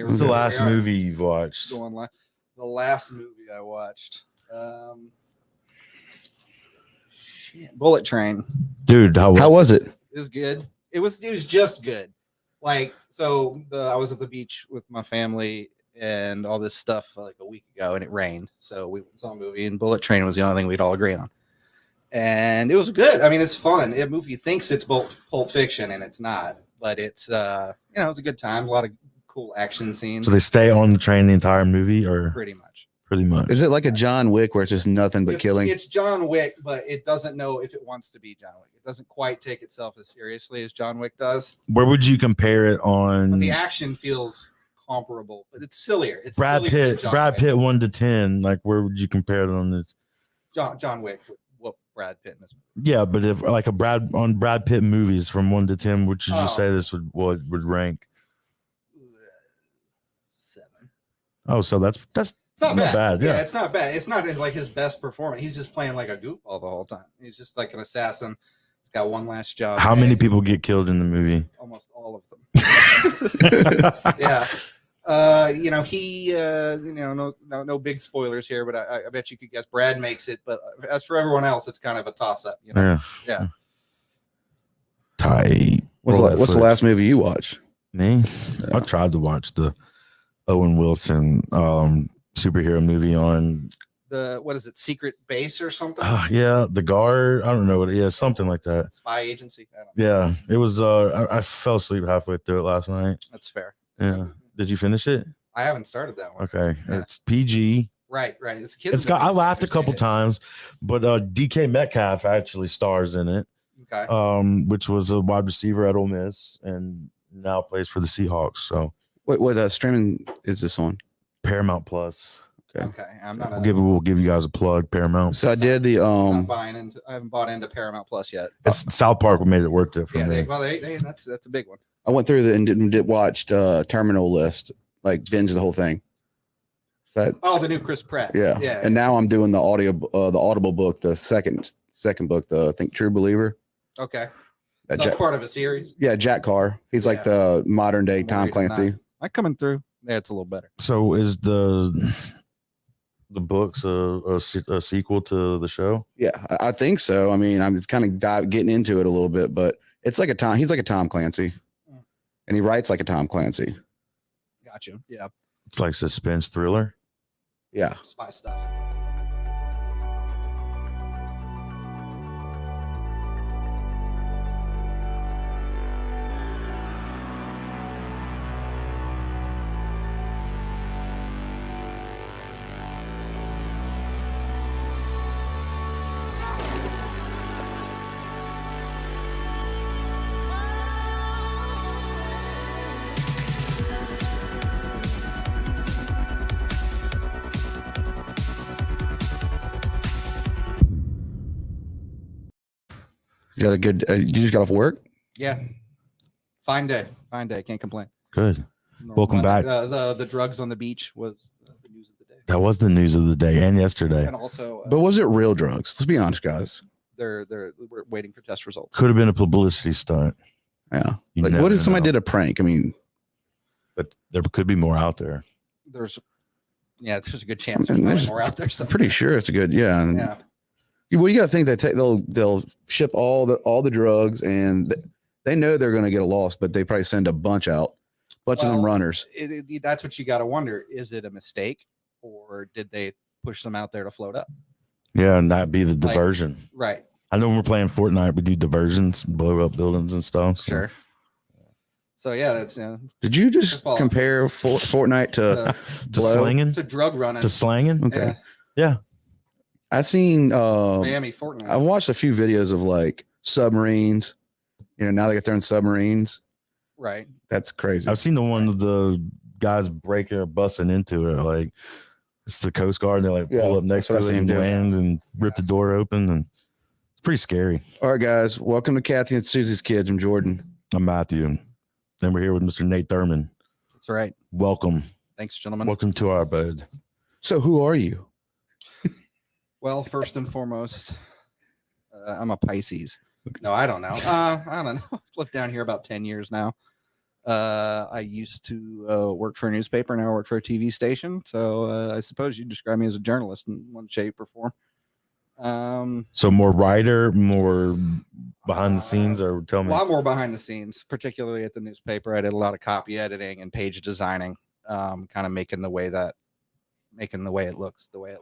What's the last movie you've watched? The last movie I watched. Bullet Train. Dude, how was it? It was good. It was just good. Like, so I was at the beach with my family and all this stuff like a week ago, and it rained. So we saw a movie, and Bullet Train was the only thing we'd all agree on. And it was good. I mean, it's fun. The movie thinks it's Pulp Fiction, and it's not. But it's it's a good time. A lot of cool action scenes. So they stay on the train the entire movie, or pretty much. Pretty much. Is it like a John Wick where it's just nothing but killing? It's John Wick, but it doesn't know if it wants to be John Wick. It doesn't quite take itself as seriously as John Wick does. Where would you compare it on? But the action feels comparable, but it's sillier. It's Brad sillier Pitt. Brad Pitt 1 to 10. Like, where would you compare it on this? John Wick. What Brad Pitt in this movie? Yeah, but if like Brad Pitt movies from 1 to 10, would you just say this would rank? 7. Oh, so that's it's not bad. Yeah, it's not bad. It's not like his best performance. He's just playing like a goofball the whole time. He's just like an assassin. He's got one last job. How many people get killed in the movie? Almost all of them. Yeah. No big spoilers here, but I bet you could guess Brad makes it. But as for everyone else, it's kind of a toss up. Yeah. Tight. What's the last movie you watched? Me? Yeah. I tried to watch the Owen Wilson superhero movie on what is it, Secret Base or something? Yeah, The Guard. I don't know what. Yeah, something like that. Spy Agency. Yeah, it was. I fell asleep halfway through it last night. That's fair. Yeah. Did you finish it? I haven't started that one. Okay, yeah. It's PG. Right. It's a kid. I laughed a couple times, but DK Metcalf actually stars in it. Okay. Which was a wide receiver at Ole Miss and now plays for the Seahawks. So what streaming is this on? Paramount Plus. Okay. I'm not. We'll give you guys a plug. Paramount. So I did the I haven't bought into Paramount Plus yet. It's South Park made it worth it for me. That's a big one. I went through and watched Terminal List, like binge the whole thing. So the new Chris Pratt. Yeah. And now I'm doing the Audible book, the second book, I think True Believer. Okay. That's part of a series. Yeah, Jack Carr. He's like the modern day Tom Clancy. Am I coming through? Yeah, it's a little better. So is the book's a sequel to the show? Yeah, I think so. I mean, I'm just kind of getting into it a little bit, but it's like he's like a Tom Clancy, and he writes like a Tom Clancy. Gotcha. Yeah. It's like suspense thriller. Yeah. Spy stuff. You got a good. You just got off work. Yeah. Fine day. Can't complain. Good. Welcome back. The drugs on the beach was the news of the day. That was the news of the day and yesterday. And also, but was it real drugs? Let's be honest, guys. We're waiting for test results. Could have been a publicity stunt. Yeah. Like, what if somebody did a prank? I mean, but there could be more out there. There's a good chance there's more out there. I'm pretty sure it's a good. Yeah. Yeah. Well, you got to think that they'll ship all the drugs, and they know they're going to get a loss, but they probably send a bunch of them runners. That's what you got to wonder: is it a mistake, or did they push them out there to float up? Yeah, and that'd be the diversion, right? I know when we're playing Fortnite, we do diversions, blow up buildings and stuff. So. Sure. So yeah, that's. Did you just compare Fortnite to slanging, to drug running, to slanging? Okay. Yeah. I've seen Miami Fortnite. I've watched a few videos of like submarines. Now they got throwing submarines. Right. That's crazy. I've seen the one of the guys breaking or busting into it. Like it's the Coast Guard. And they like pull up next to it and land and rip the door open, and it's pretty scary. All right, guys. Welcome to Kathy and Susie's Kids. I'm Jordan. I'm Matthew. And we're here with Mr. Nate Thurman. That's right. Welcome. Thanks, gentlemen. Welcome to our abode. So who are you? Well, first and foremost, I'm a Pisces. No, I don't know. I don't know. I've lived down here about 10 years now. I used to work for a newspaper, now I work for a TV station. So I suppose you describe me as a journalist in one shape or form. So more writer, more behind the scenes, or tell A me. lot more behind the scenes, particularly at the newspaper. I did a lot of copy editing and page designing, kind of making the way it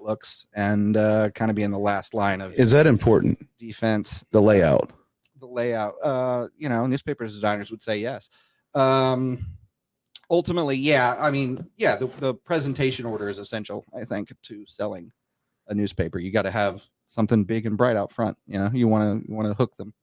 looks, and kind of being the last line of Is that important? defense. The layout. Newspaper designers would say yes. Ultimately, yeah. I mean, yeah, the presentation order is essential, I think, to selling a newspaper. You got to have something big and bright out front. You want to hook them.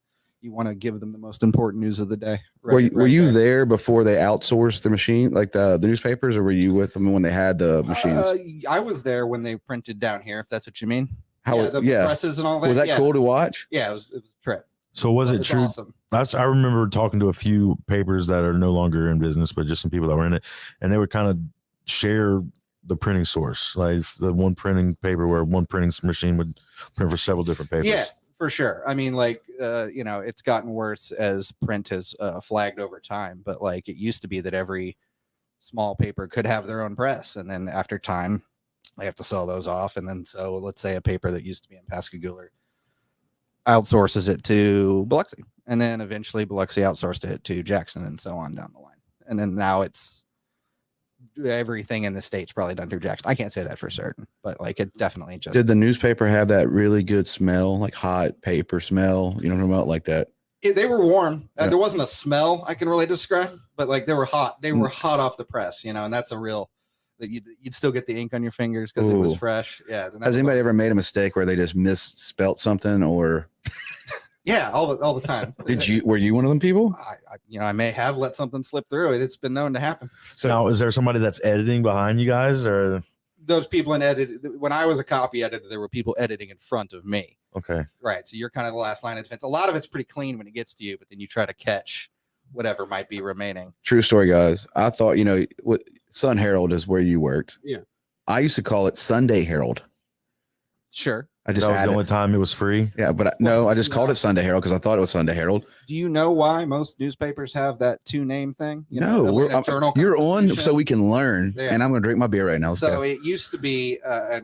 You want to give them the most important news of the day. Were you there before they outsourced the machine, like the newspapers, or were you with them when they had the machines? I was there when they printed down here, if that's what you mean. The Yeah. presses and all that. Was that cool to watch? Yeah, it was a trip. So was it true? Awesome. I remember talking to a few papers that are no longer in business, but just some people that were in it, and they would kind of share the printing source, like the one printing paper where one printing machine would print for several different papers. Yeah, for sure. I mean, it's gotten worse as print has flagged over time, but like it used to be that every small paper could have their own press, and then after time they have to sell those off. And then so let's say a paper that used to be in Pascagoula outsources it to Biloxi, and then eventually Biloxi outsourced it to Jackson, and so on down the line. And then now it's everything in the state's probably done through Jackson. I can't say that for certain, but like it definitely just. Did the newspaper have that really good smell, like hot paper smell? You know what I'm about, like that? They were warm. Yeah. There wasn't a smell I can really describe, but like they were hot. They were hot off the press, and that's a real that you'd still get the ink on your fingers because it was fresh. Yeah. Has anybody ever made a mistake where they just misspelt something or? Yeah, all the time. Were you one of them people? I may have let something slip through. It's been known to happen. So now, is there somebody that's editing behind you guys, or those people in edit? When I was a copy editor, there were people editing in front of me. Okay. Right. So you're kind of the last line of defense. A lot of it's pretty clean when it gets to you, but then you try to catch whatever might be remaining. True story, guys. I thought, what Sun Herald is where you worked. Yeah. I used to call it Sunday Herald. Sure. I just that was the only time it was free. Yeah, but I just called it Sunday Herald because I thought it was Sunday Herald. Do you know why most newspapers have that 2-name thing? You're on so we can learn. Yeah. And I'm going to drink my beer right now. So it used to be, I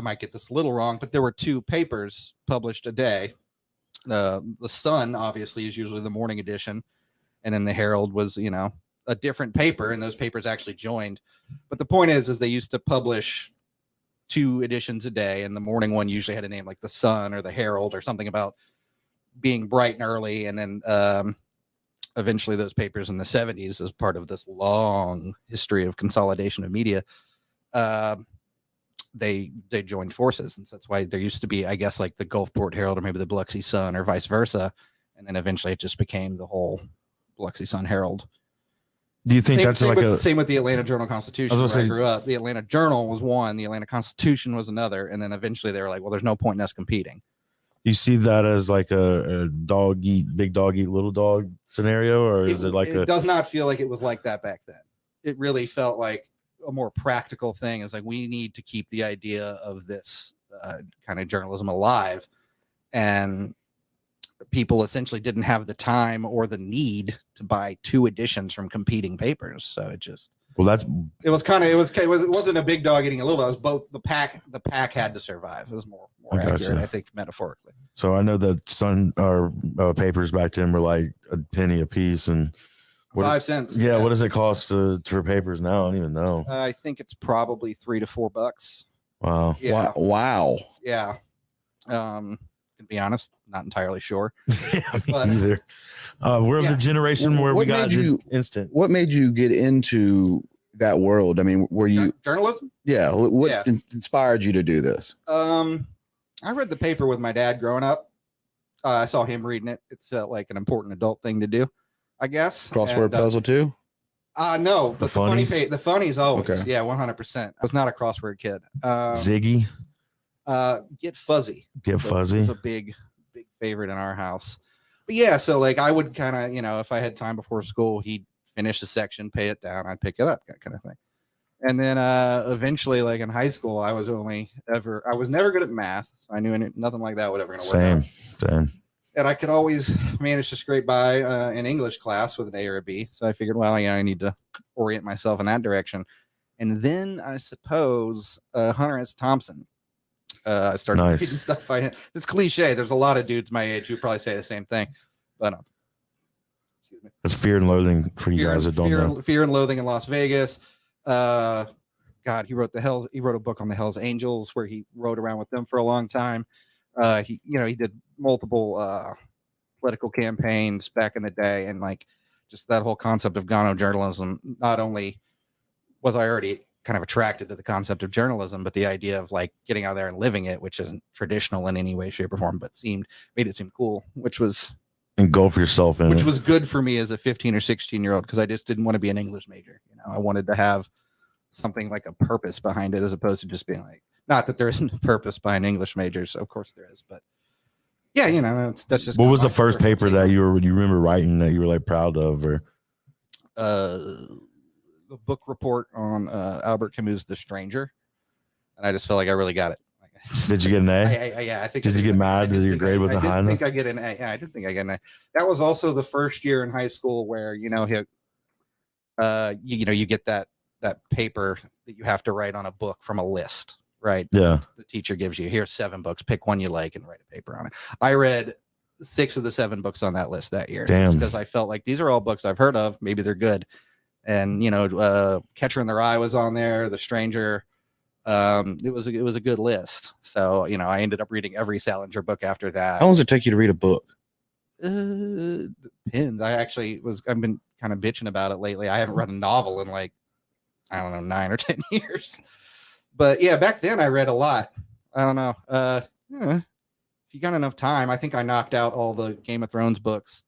might get this a little wrong, but there were 2 papers published a day. The Sun obviously is usually the morning edition, and then the Herald was, a different paper, and those papers actually joined. But the point is they used to publish 2 editions a day, and the morning one usually had a name like the Sun or the Herald or something about being bright and early. And then eventually those papers in the 70s, as part of this long history of consolidation of media, they joined forces. And so that's why there used to be, I guess, like the Gulfport Herald or maybe the Biloxi Sun or vice versa. And then eventually it just became the whole Biloxi Sun Herald. Do you think same with the Atlanta Journal-Constitution? Where I grew up, the Atlanta Journal was one, the Atlanta Constitution was another, and then eventually they were like, "Well, there's no point in us competing." You see that as like a big dog eat little dog scenario, or is it like? It does not feel like it was like that back then. It really felt like a more practical thing. Is like we need to keep the idea of this kind of journalism alive, and people essentially didn't have the time or the need to buy 2 editions from competing papers. So it wasn't a big dog eating a little dog. It was both the pack had to survive. It was more accurate, I think, metaphorically. So I know that Sun or papers back then were like a penny a piece, and 5 cents. Yeah. What does it cost for papers now? I don't even know. I think it's probably $3 to $4. Wow. Yeah. Wow. Yeah. To be honest, not entirely sure. Yeah, either. We're of the generation where we got instant. What made you get into that world? I mean, were you journalism? Yeah. What inspired you to do this? I read the paper with my dad growing up. I saw him reading it. It's like an important adult thing to do, I guess. Crossword puzzle too? No, the funnies. The funnies always. Okay. Yeah, 100%. I was not a crossword kid. Ziggy. Get Fuzzy. Fuzzy. It's a big favorite in our house. But yeah, so like I would kind of, if I had time before school, he'd finish the section, pay it down, I'd pick it up, that kind of thing. And then eventually, like in high school, I was never good at math, so I knew nothing like that would ever gonna work out. Same. and I could always manage to scrape by an English class with an A or a B. So I figured, well, I need to orient myself in that direction. And then I suppose Hunter S. Thompson. I started reading stuff by him. It's cliche. There's a lot of dudes my age who probably say the same thing, but excuse me. That's Fear and Loathing for you guys that don't know. Fear and Loathing in Las Vegas. God, he wrote a book on the Hells Angels where he rode around with them for a long time. He did multiple political campaigns back in the day, and like just that whole concept of Gano journalism. Not only was I already kind of attracted to the concept of journalism, but the idea of like getting out there and living it, which isn't traditional in any way, shape, or form, but made it seem cool, which was engulf yourself in which it. was good for me as a 15 or 16-year-old because I just didn't want to be an English major. I wanted to have something like a purpose behind it as opposed to just being like, not that there isn't a purpose behind English majors, so of course there is, but yeah, that's just. What was the first paper that you remember writing that you were like proud of, or the book report on Albert Camus' The Stranger, and I just felt like I really got it. Did you get an A? Yeah, I think. Did you get mad that your grade wasn't high enough? I think I get an A. Yeah, I did think I got an A. That was also the first year in high school where you get that paper that you have to write on a book from a list, right? Yeah. The teacher gives you, here's 7 books, pick one you like and write a paper on it. I read 6 of the 7 books on that list that year. Damn. Because I felt like these are all books I've heard of. Maybe they're good. And Catcher in the Rye was on there, The Stranger. It was a good list. So I ended up reading every Salinger book after that. How long does it take you to read a book? Depends. I've been kind of bitching about it lately. I haven't read a novel in like, I don't know, 9 or 10 years. But yeah, back then I read a lot. I don't know. If you got enough time, I think I knocked out all the Game of Thrones books,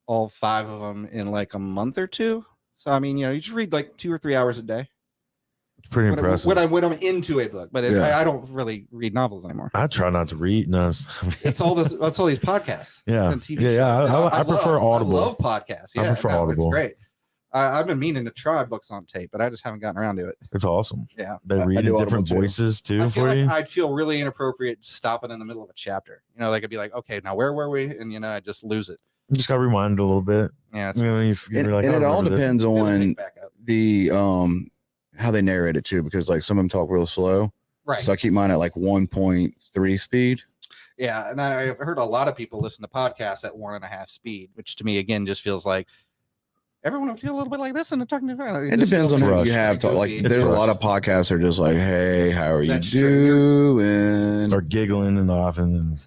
all 5 of them in like a month or 2. So I mean, you just read like 2 or 3 hours a day. It's pretty impressive. When I'm into a book, but I don't really read novels anymore. I try not to read. No, it's all these podcasts. Yeah, and TV shows. I prefer Audible. I love podcasts. Yeah, I prefer Audible. It's great. I've been meaning to try books on tape, but I just haven't gotten around to it. It's awesome. Yeah, they read in different voices too for you. I'd feel really inappropriate stopping in the middle of a chapter. They could be like, "Okay, now where were we?" And I just lose it. You just got to rewind a little bit. Yeah, it all depends on the how they narrate it too, because like some of them talk real slow. Right. So I keep mine at like 1.3 speed. Yeah, and I've heard a lot of people listen to podcasts at 1.5 speed, which to me again just feels like everyone would feel a little bit like this, and they're talking to. It depends on who you have. There's a lot of podcasts that are just like, "Hey, how are you doing?" Or giggling and laughing, and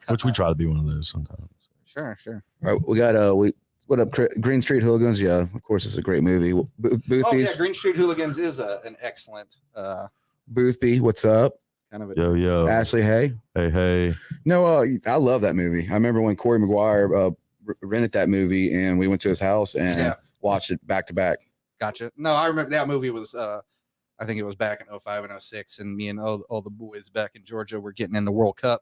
which we try to be one of those sometimes. Sure. All right, we got what up, Green Street Hooligans? Yeah, of course, it's a great movie. Boothby's. Oh yeah, Green Street Hooligans is an excellent. Boothby, what's up? Kind of yo. Ashley, hey. No, I love that movie. I remember when Corey McGuire rented that movie, and we went to his house and watched it back to back. Gotcha. No, I remember that movie was. I think it was back in 05 and 06, and me and all the boys back in Georgia were getting in the World Cup.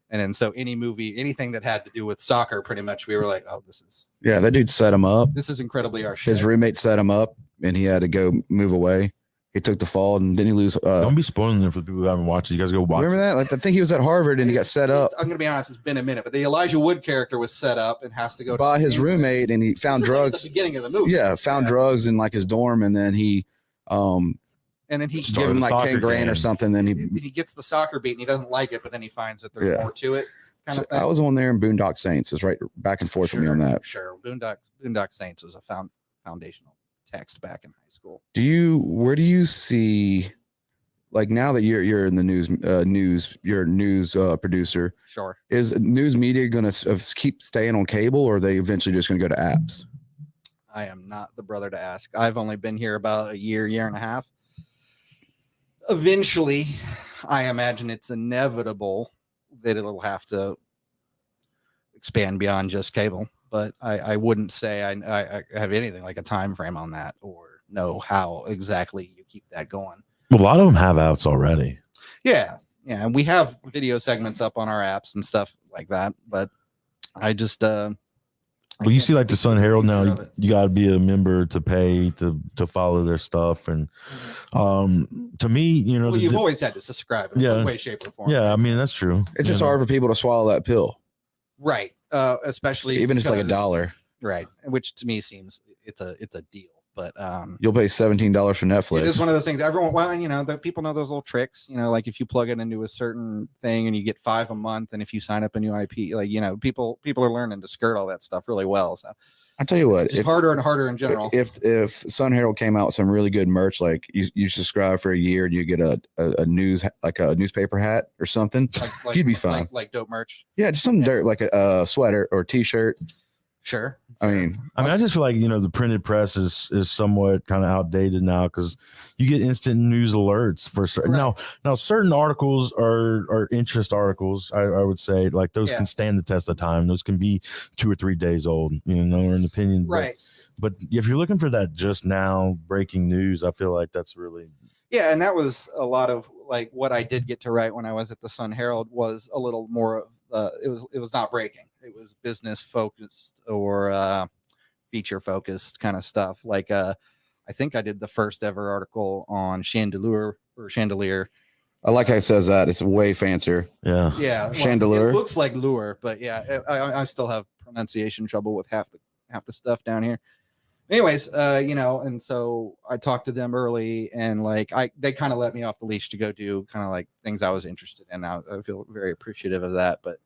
And then so anything that had to do with soccer, pretty much we were like, oh, this is. Yeah, that dude set him up. This is incredibly our shit. His roommate set him up, and he had to go move away. He took the fall, and then he lose. Don't be spoiling it for the people who haven't watched it. You guys go watch. Remember that? Like, I think he was at Harvard, and he got set up. I'm going to be honest, it's been a minute, but the Elijah Wood character was set up and has to go by his roommate, and he found drugs. At the beginning of the movie. Yeah, found drugs in like his dorm, and then he give him like 10 grand or something. Then he gets the soccer beat, and he doesn't like it, but then he finds that there's more to it. Kind of thing. I was on there in Boondock Saints. It's right back and forth with me on that. Sure, Boondock Saints was a foundational text back in high school. Where do you see, like now that you're in the you're a news producer? Sure. Is news media going to keep staying on cable, or are they eventually just going to go to apps? I am not the brother to ask. I've only been here about a year and a half. Eventually, I imagine it's inevitable that it'll have to expand beyond just cable, but I wouldn't say I have anything like a time frame on that or know how exactly you keep that going. A lot of them have apps already. Yeah, and we have video segments up on our apps and stuff like that, but I just well, you see, like the Sun Herald now, you got to be a member to pay to follow their stuff, and to me, you've always had to subscribe in one way, shape, or form. Yeah, I mean that's true. It's just hard for people to swallow that pill. Right. especially even just like because- $1. right? Which to me seems it's a deal. But You'll pay $17 for Netflix. it is one of those things. Everyone, well, you know, the people know those little tricks. You know, like if you plug it into a certain thing and you get 5 a month, and if you sign up a new IP, like you know, people are learning to skirt all that stuff really well. So I tell you what, it's just harder and harder in general. If Sun Herald came out with some really good merch, like you subscribe for a year and you get a news like a newspaper hat or something, like, you'd be fine. Like dope merch. Yeah, just something dirt like a sweater or T-shirt. Sure. I I just feel like, you know, the printed press is somewhat kind of outdated now because you get instant news alerts for certain. Right. Now certain articles are interest articles. I would say like those Yeah. can stand the test of time. Those can be 2 or 3 days old, you know, or an opinion. Right. But if you're looking for that just now breaking news, I feel like that's really. Yeah, and that was a lot of like what I did get to write when I was at the Sun Herald was a little more of it was not breaking. It was business focused or feature focused kind of stuff. Like I think I did the first ever article on chandelier. I like how it says that. It's way fancier. Yeah. Yeah, Chandelier. It looks like lure, but yeah, I still have pronunciation trouble with half the stuff down here. Anyways, you know, and so I talked to them early, and like they kind of let me off the leash to go do kind of like things I was interested in. I feel very appreciative of that, but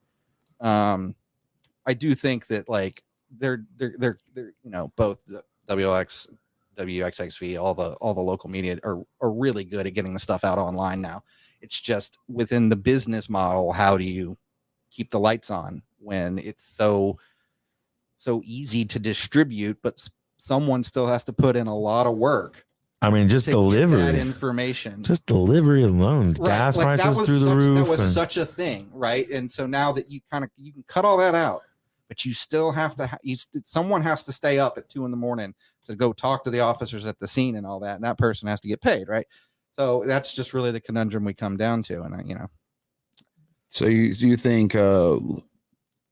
I do think that like they're you know, both the WX, WXXV, all the local media are really good at getting the stuff out online now. It's just within the business model, how do you keep the lights on when it's so easy to distribute, but someone still has to put in a lot of work. I mean, just to get delivery. that information. Just delivery alone. Right. Gas Like, prices through the roof. That was such a thing, right? And so now that you can cut all that out, but you still have to. Someone has to stay up at 2 a.m. to go talk to the officers at the scene and all that, and that person has to get paid, right? So that's just really the conundrum we come down to, and you know. So you think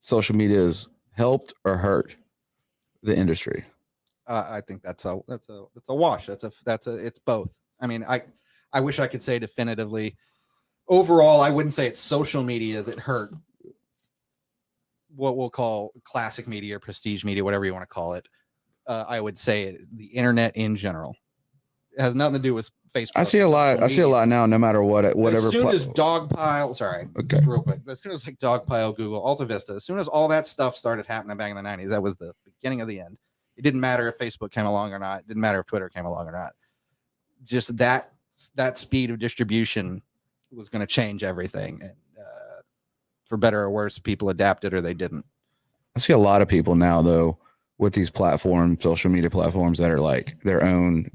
social media has helped or hurt the industry? I think that's a wash. It's both. I mean, I wish I could say definitively. Overall, I wouldn't say it's social media that hurt what we'll call classic media or prestige media, whatever you want to call it. I would say the internet in general. It has nothing to do with Facebook. I see a lot now, no matter whatever. As soon as Dogpile, just real quick. As soon as like Dogpile, Google, Alta Vista, as soon as all that stuff started happening back in the 90s, that was the beginning of the end. It didn't matter if Facebook came along or not. It didn't matter if Twitter came along or not. Just that speed of distribution was going to change everything. And for better or worse, people adapted or they didn't. I see a lot of people now, though, with these platforms, social media platforms that are like their own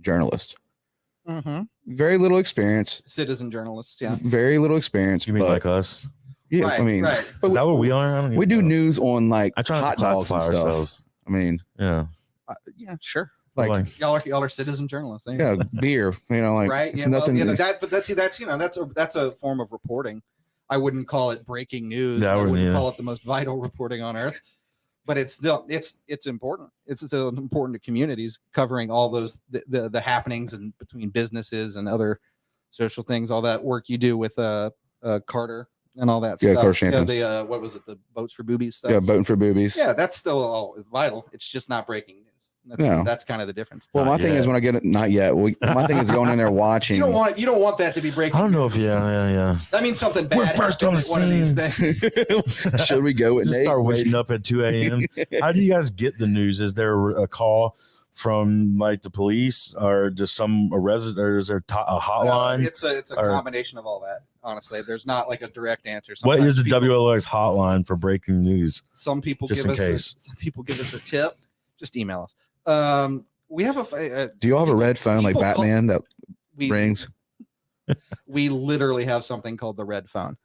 journalists. Mm-hmm. Very little experience. Citizen journalists, yeah. Very little experience. You mean like us? Yeah, Right, I mean, right. but Is that what we are? I don't we even do know. news on like I try not hot to dogs classify and stuff. ourselves. I mean, Yeah. Yeah, sure. like Y'all are citizen journalists. There you go. yeah, beer. You know, like Right. it's Yeah, nothing. well, that's a form of reporting. I wouldn't call it breaking news. Yeah, I I wouldn't wouldn't either. call it the most vital reporting on earth. But it's still it's important. It's still important to communities, covering all those the happenings and between businesses and other social things. All that work you do with Carter and all that Yeah, stuff. Carter Champions. The what was it? The Boats for Boobies stuff. Yeah, voting for boobies. Yeah, that's still all vital. It's just not breaking news. No. That's kind of the difference. Well, my Not thing yet. is when I get it, not yet. My thing is going in there watching. You don't want that to be breaking. I don't know if news. yeah. That means something bad. We're first on the one of these scene. things. Should we go at Just Nate? start waking up at 2 a.m. How do you guys get the news? Is there a call from like the police or just a resident, or is there a hotline? It's a Or- combination of all that. Honestly, there's not like a direct answer. What Sometimes is the people- WLX hotline for breaking news? Some people Just give in us case. some people give us a tip. Just email us. We have a Do you all have a red phone like people call- Batman that we rings? we literally have something called the red phone.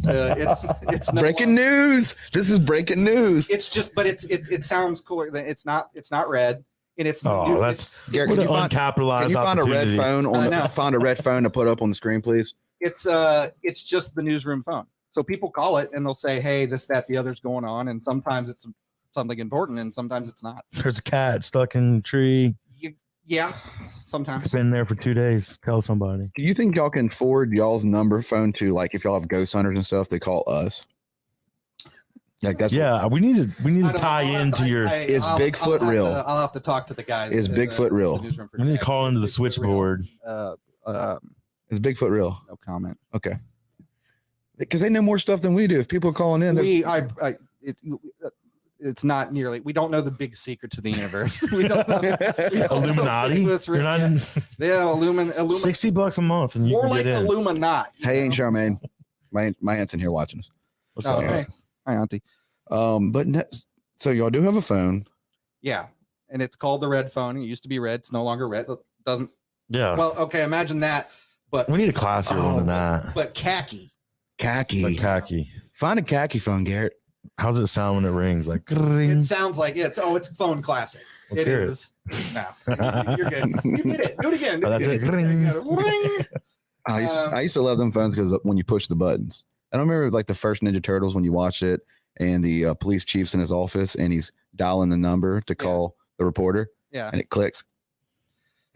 It's no Breaking news. This is breaking news. It's just, but it sounds cooler. It's not red, and it's Oh, new, that's Garrett, what can an you find- uncapitalized Can you find a red opportunity. phone I know. find a red phone to put up on the screen, please? it's just the newsroom phone. So people call it and they'll say, "Hey, this, that, the other's going on," and sometimes it's something important, and sometimes it's not. There's a cat stuck in a tree. Yeah, sometimes. It's been there for 2 days. Tell somebody. Do you think y'all can forward y'all's number phone to like if y'all have ghost hunters and stuff? They call us. Like that's Yeah, we need I to don't tie know. into your. Is Bigfoot real? I'll have to talk to the guys. Is at Bigfoot the real? newsroom for We need to Jack. call Is into the Bigfoot real? switchboard. Is Bigfoot real? No comment. Okay. Because they know more stuff than we do. If people are calling in, It's not nearly. We don't know the big secrets of the universe. We don't know, Illuminati. You're not in $60 a month, and you more can like get in. Illuminati. hey, Aunt Charmaine, my aunt's in here watching us. What's Oh, up? hey. Hi, Auntie. So y'all do have a phone. Yeah, and it's called the red phone. It used to be red. It's no longer red. It doesn't. Yeah. Well, okay. Imagine that, but We need a classier one than that. but khaki. Khaki. Like khaki. Find a khaki phone, Garrett. How's it sound when it rings? Like It sounds like it's phone classic. Let's hear it. is. No, you're good. You get it. Do it again. Oh, that's it. Ring. Ring. I used to love them phones because when you push the buttons. I don't remember like the first Ninja Turtles when you watch it and the police chief's in his office and he's dialing the number to call the reporter. Yeah. And it clicks.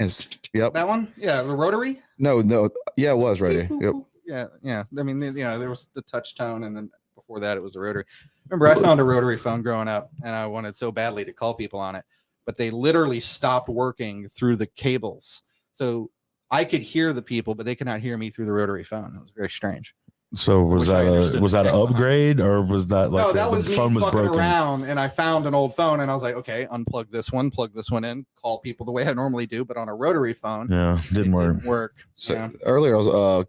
And yep. That one? Yeah, the rotary? No. Yeah, it was right there. Yep. Yeah. I mean, there was the touch tone, and then before that, it was the rotary. Remember, I found a rotary phone growing up, and I wanted so badly to call people on it, but they literally stopped working through the cables. So I could hear the people, but they could not hear me through the rotary phone. It was very strange. So was Which I understood that the an tech upgrade, or was that like no, that was the me phone was fucking broken? around, and I found an old phone, and I was like, okay, unplug this one, plug this one in, call people the way I normally do, but on a rotary phone, Yeah, didn't work. didn't work. So Yeah. earlier, I was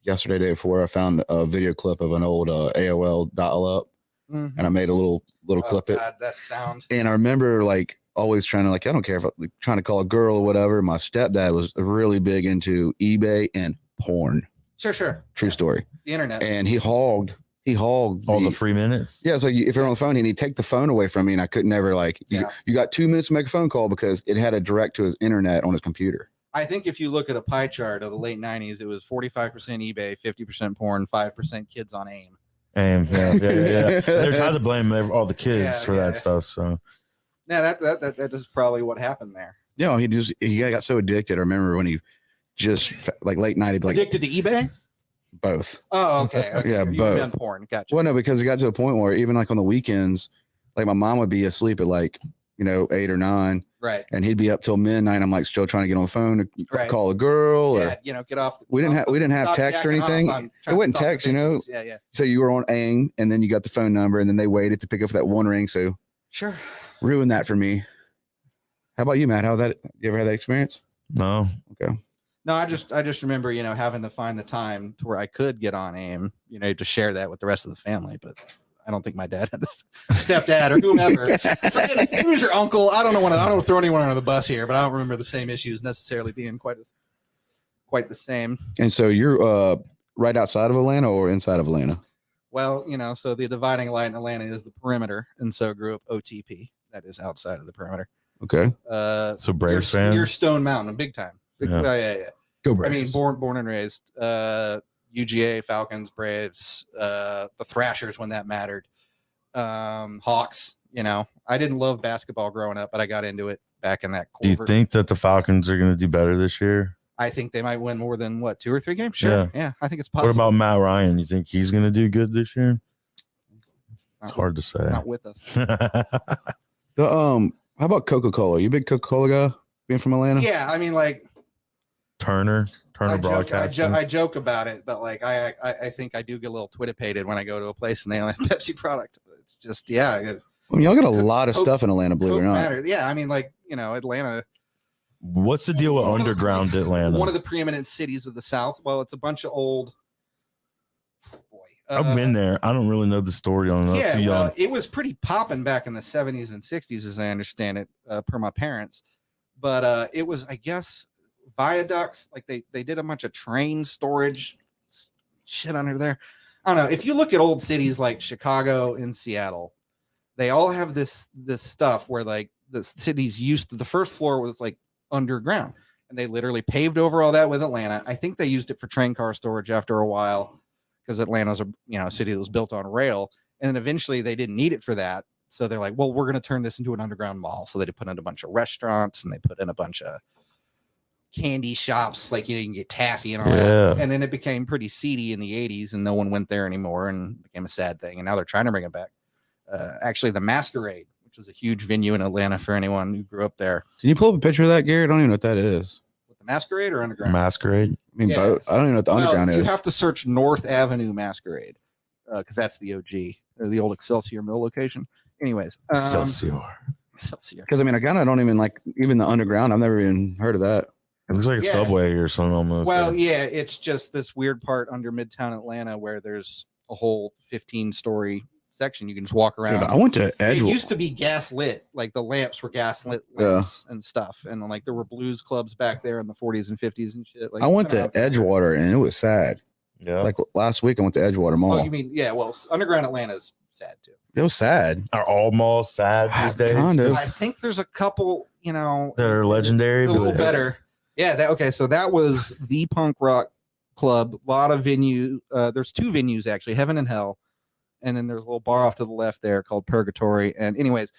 yesterday, day before, I found a video clip of an old AOL dial-up, Mhm. and I made a little Oh, clip it. God, that sound. And I remember like always trying to I don't care if I'm trying to call a girl or whatever. My stepdad was really big into eBay and porn. Sure. True story. It's the internet. And he hogged All the free minutes. Yeah, so if you're on the phone, he'd take the phone away from me, and I could never you got 2 minutes to make a phone call because it had a direct to his internet on his computer. I think if you look at a pie chart of the late 90s, it was 45% eBay, 50% porn, 5% kids on AIM. And yeah. They're trying to blame all the kids for that stuff. So Yeah, that is probably what happened there. Yeah, he got so addicted. I remember when he just like late night, he'd be like Addicted to eBay? both. Oh, okay. Yeah, You've both. been porn. Gotcha. Well, no, because it got to a point where even like on the weekends, like my mom would be asleep at 8 or 9, Right. and he'd be up till midnight. I'm like still trying to get on the phone to Right. call a girl, or Get off. we didn't have stop text or jacking off. anything. I'm It trying to wasn't talk to text, bitches. Yeah. so you were on AIM, and then you got the phone number, and then they waited to pick up that one ring. So Sure. ruined that for me. How about you, Matt? You ever had that experience? no. Okay. No, I just remember, having to find the time to where I could get on AIM, to share that with the rest of the family. But I don't think my dad had this stepdad or whomever. He was your uncle. I don't want to throw anyone under the bus here, but I don't remember the same issues necessarily being quite the same. And so you're right outside of Atlanta or inside of Atlanta? Well, so the dividing line in Atlanta is the perimeter, and so grew up OTP. That is outside of the perimeter. Okay. So Braves fan. You're Stone Mountain, big time. Yeah. Go I Braves. mean, born and raised. UGA, Falcons, Braves, the Thrashers when that mattered. Hawks. I didn't love basketball growing up, but I got into it back in that. Do you think that the Falcons are going to do better this year? I think they might win more than 2 or 3 games. Sure. Yeah. I think it's possible. What about Matt Ryan? You think he's going to do good this year? It's hard to say. Not with us. How about Coca-Cola? You a big Coca-Cola guy being from Atlanta? Yeah. I mean, Turner Broadcasting. I joke about it, but I think I do get a little twittipated when I go to a place and they only have Pepsi product. It's just, I mean, y'all got a lot of stuff in Atlanta, believe it or not. Mattered. Yeah. I mean, Atlanta. What's the deal with underground Atlanta? One of the preeminent cities of the South. Well, it's a bunch of old. I've been there. I don't really know the story on it. Yeah, Too young. well, it was pretty popping back in the 70s and 60s, as I understand it, per my parents. But it was, I guess, viaducts. Like they did a bunch of train storage shit under there. I don't know. If you look at old cities like Chicago and Seattle, they all have this stuff where the cities the first floor was underground, and they literally paved over all that with Atlanta. I think they used it for train car storage after a while, because Atlanta's a city that was built on rail, and then eventually they didn't need it for that. So they're like, well, we're going to turn this into an underground mall. So they put in a bunch of restaurants, and they put in a bunch of candy shops, you can get taffy and all that. And then it became pretty seedy in the 80s, and no one went there anymore, and became a sad thing. And now they're trying to bring it back. actually the Masquerade, which was a huge venue in Atlanta for anyone who grew up there. Can you pull up a picture of that, Gary? I don't even know what that is. With the Masquerade or Underground? Masquerade. I mean, Yeah. both. I don't even know what the underground You is. have to search North Avenue Masquerade because that's the OG, or the old Excelsior Mill location. Anyways, Excelsior. Excelsior. Because I mean, I kind of don't even like even the underground. I've never even heard of that. It looks like a Yeah. subway or something almost. Well, yeah, it's just this weird part under Midtown Atlanta where there's a whole 15-story section. You can just walk around. Dude, I went to It Edgewater. used to be gas lit, like the lamps were gas lit lamps and stuff, and like there were blues clubs back there in the 40s and 50s and shit. Like I went to kinda out there. Edgewater and it was sad. yeah. Like last week, I went to Edgewater Mall. Oh, you mean Well, Underground Atlanta's sad too. It was sad. Are all malls sad these days? Kind of. I think there's a couple, That are legendary. a little but- better. Yeah. Okay. So that was the punk rock club. A lot of venue. There's 2 venues actually, Heaven and Hell, and then there's a little bar off to the left there called Purgatory. And anyways,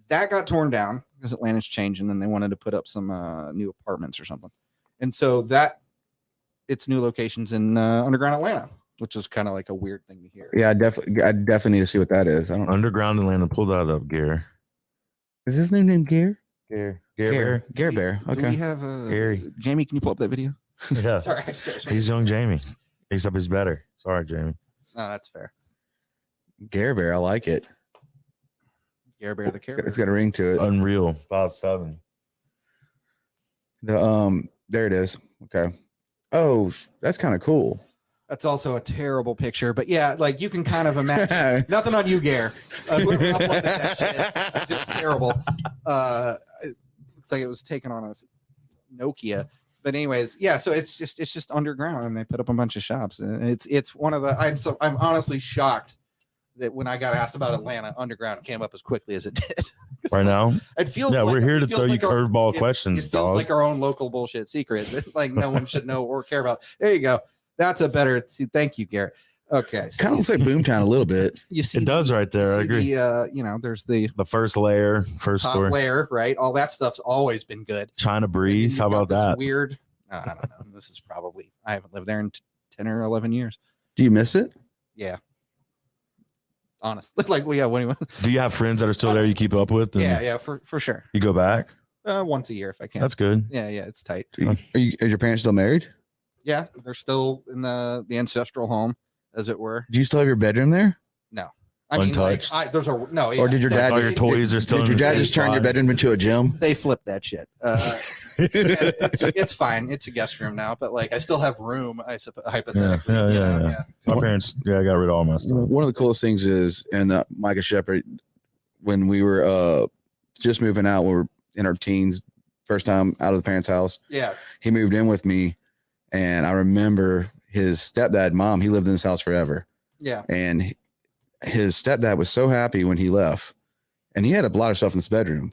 that got torn down because Atlanta's changing, and they wanted to put up some new apartments or something. And so it's new locations in Underground Atlanta, which is kind of like a weird thing to hear. Yeah, I definitely need to see what that is. I don't. Underground Atlanta. Pull that up, Gary. Is his new name Gare? Gary. Gare Bear. Do we Okay. have Gary. Jamie? Can you pull up that video? Yeah. Sorry. He's young Jamie. Except he's better. Sorry, Jamie. No, that's fair. Gare Bear. I like it. Care Bear the Care Bear. It's got a ring to it. Unreal. 5'7". There it is. Okay. Oh, that's kind of cool. That's also a terrible picture, but yeah, like you can kind of imagine. Nothing on you, Gare. Whoever uploaded that shit, just terrible. It looks like it was taken on a Nokia. But anyways, yeah. So it's just underground, and they put up a bunch of shops. And it's one of the. I'm honestly shocked that when I got asked about Atlanta, underground came up as quickly as it did. Right now? It feels. Yeah, like, we're here it to feels throw you like our- curveball it- questions, It feels dog. like our own local bullshit secret that like no one should know or care about. There you go. That's a better. See, thank you, Garrett. Okay, so Kind of looks like Boomtown a little bit. you see, It does right there. I you see agree. There's the The first layer, first top story. layer, right? All that stuff's always been good. China And then Breeze. you've How got about this that? Weird. I don't know. This is probably I haven't lived there in 10 or 11 years. Do you miss it? Yeah. Honestly, like, well, yeah. What do you? Do you have friends that are still there you keep up with? And Yeah, for sure. You go back? Once a year if I can. That's good. Yeah, it's tight. Are your parents still married? Yeah, they're still in the ancestral home, as it were. Do you still have your bedroom there? I mean, like, Untouched. there's a no. Or did your dad? All your toys are still Did in your the dad same just turn your spot? bedroom into a gym? They flipped that shit. It's fine. It's a guest room now, but like I still have room. I suppose hypothetically. Yeah, you know, yeah. My parents, I got rid of all my stuff. One of the coolest things is, and Micah Shepard, when we were just moving out, we were in our teens, first time out of the parents' house. Yeah. He moved in with me, and I remember his stepdad, mom. He lived in this house forever, Yeah. and his stepdad was so happy when he left, and he had a lot of stuff in this bedroom.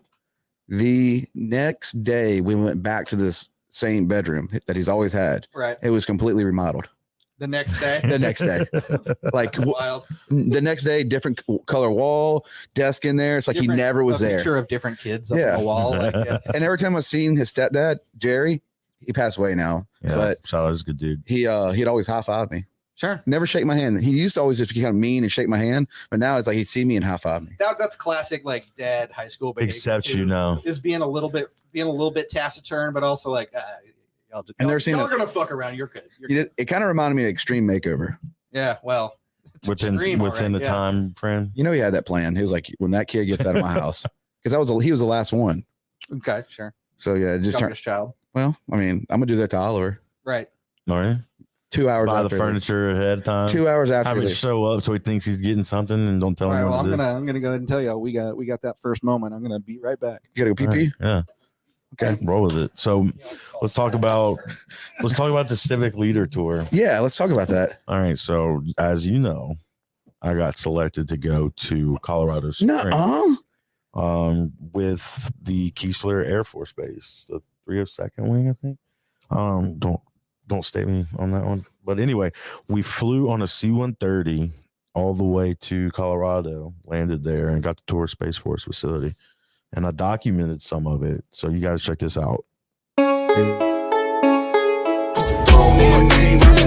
The next day, we went back to this same bedroom that he's always had. Right. It was completely remodeled. The next day. The next day, like Wild. the next day, different color wall, desk in there. It's like he never was a there. Picture of different kids up Yeah. on the wall. Like, yeah. And every time I've seen his stepdad, Jerry, he passed away now, Yeah, but shout out, he's a good dude. he'd always high five me. Sure. Never shake my hand. He used to always just be kind of mean and shake my hand, but now it's like he'd see me and high five me. That's classic, like dad high school behavior. Accepts too, you now. is being a little bit taciturn, but also like y'all, I've never seen y'all it. gonna fuck around. You're good. It kind of reminded me of Extreme Makeover. Yeah. Well, it's Within extreme, all the right, yeah. time frame. You know, he had that plan. He was like, when that kid gets out of my house, because he was the last one. Okay. Sure. So yeah, it just turned. Youngest child. Well, I mean, I'm gonna do that to Oliver. Right. All right. 2 hours Buy the after. furniture ahead of time. 2 hours after. Have he him leaves. show up so he thinks he's getting something and don't tell All right. him Well, what I'm gonna go ahead and tell y'all we got that first moment. I'm gonna be right back. You gotta go pee pee. Yeah. Okay. Roll with it. So let's talk about the Civic Leader Tour. Yeah, let's talk about that. All right. So as you know, I got selected to go to Colorado Springs with the Keesler Air Force Base, the 302nd Wing, I think. Don't state me on that one. But anyway, we flew on a C-130 all the way to Colorado, landed there, and got to tour Space Force facility. And I documented some of it. So you guys check this out.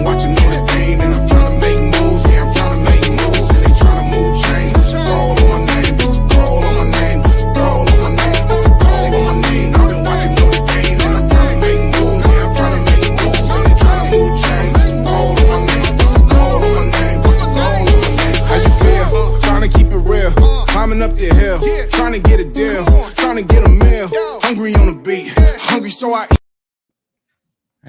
Watching on the game, and I'm trying to make moves. Yeah, I'm trying to make moves, and they trying to move chains. All on my name. so I.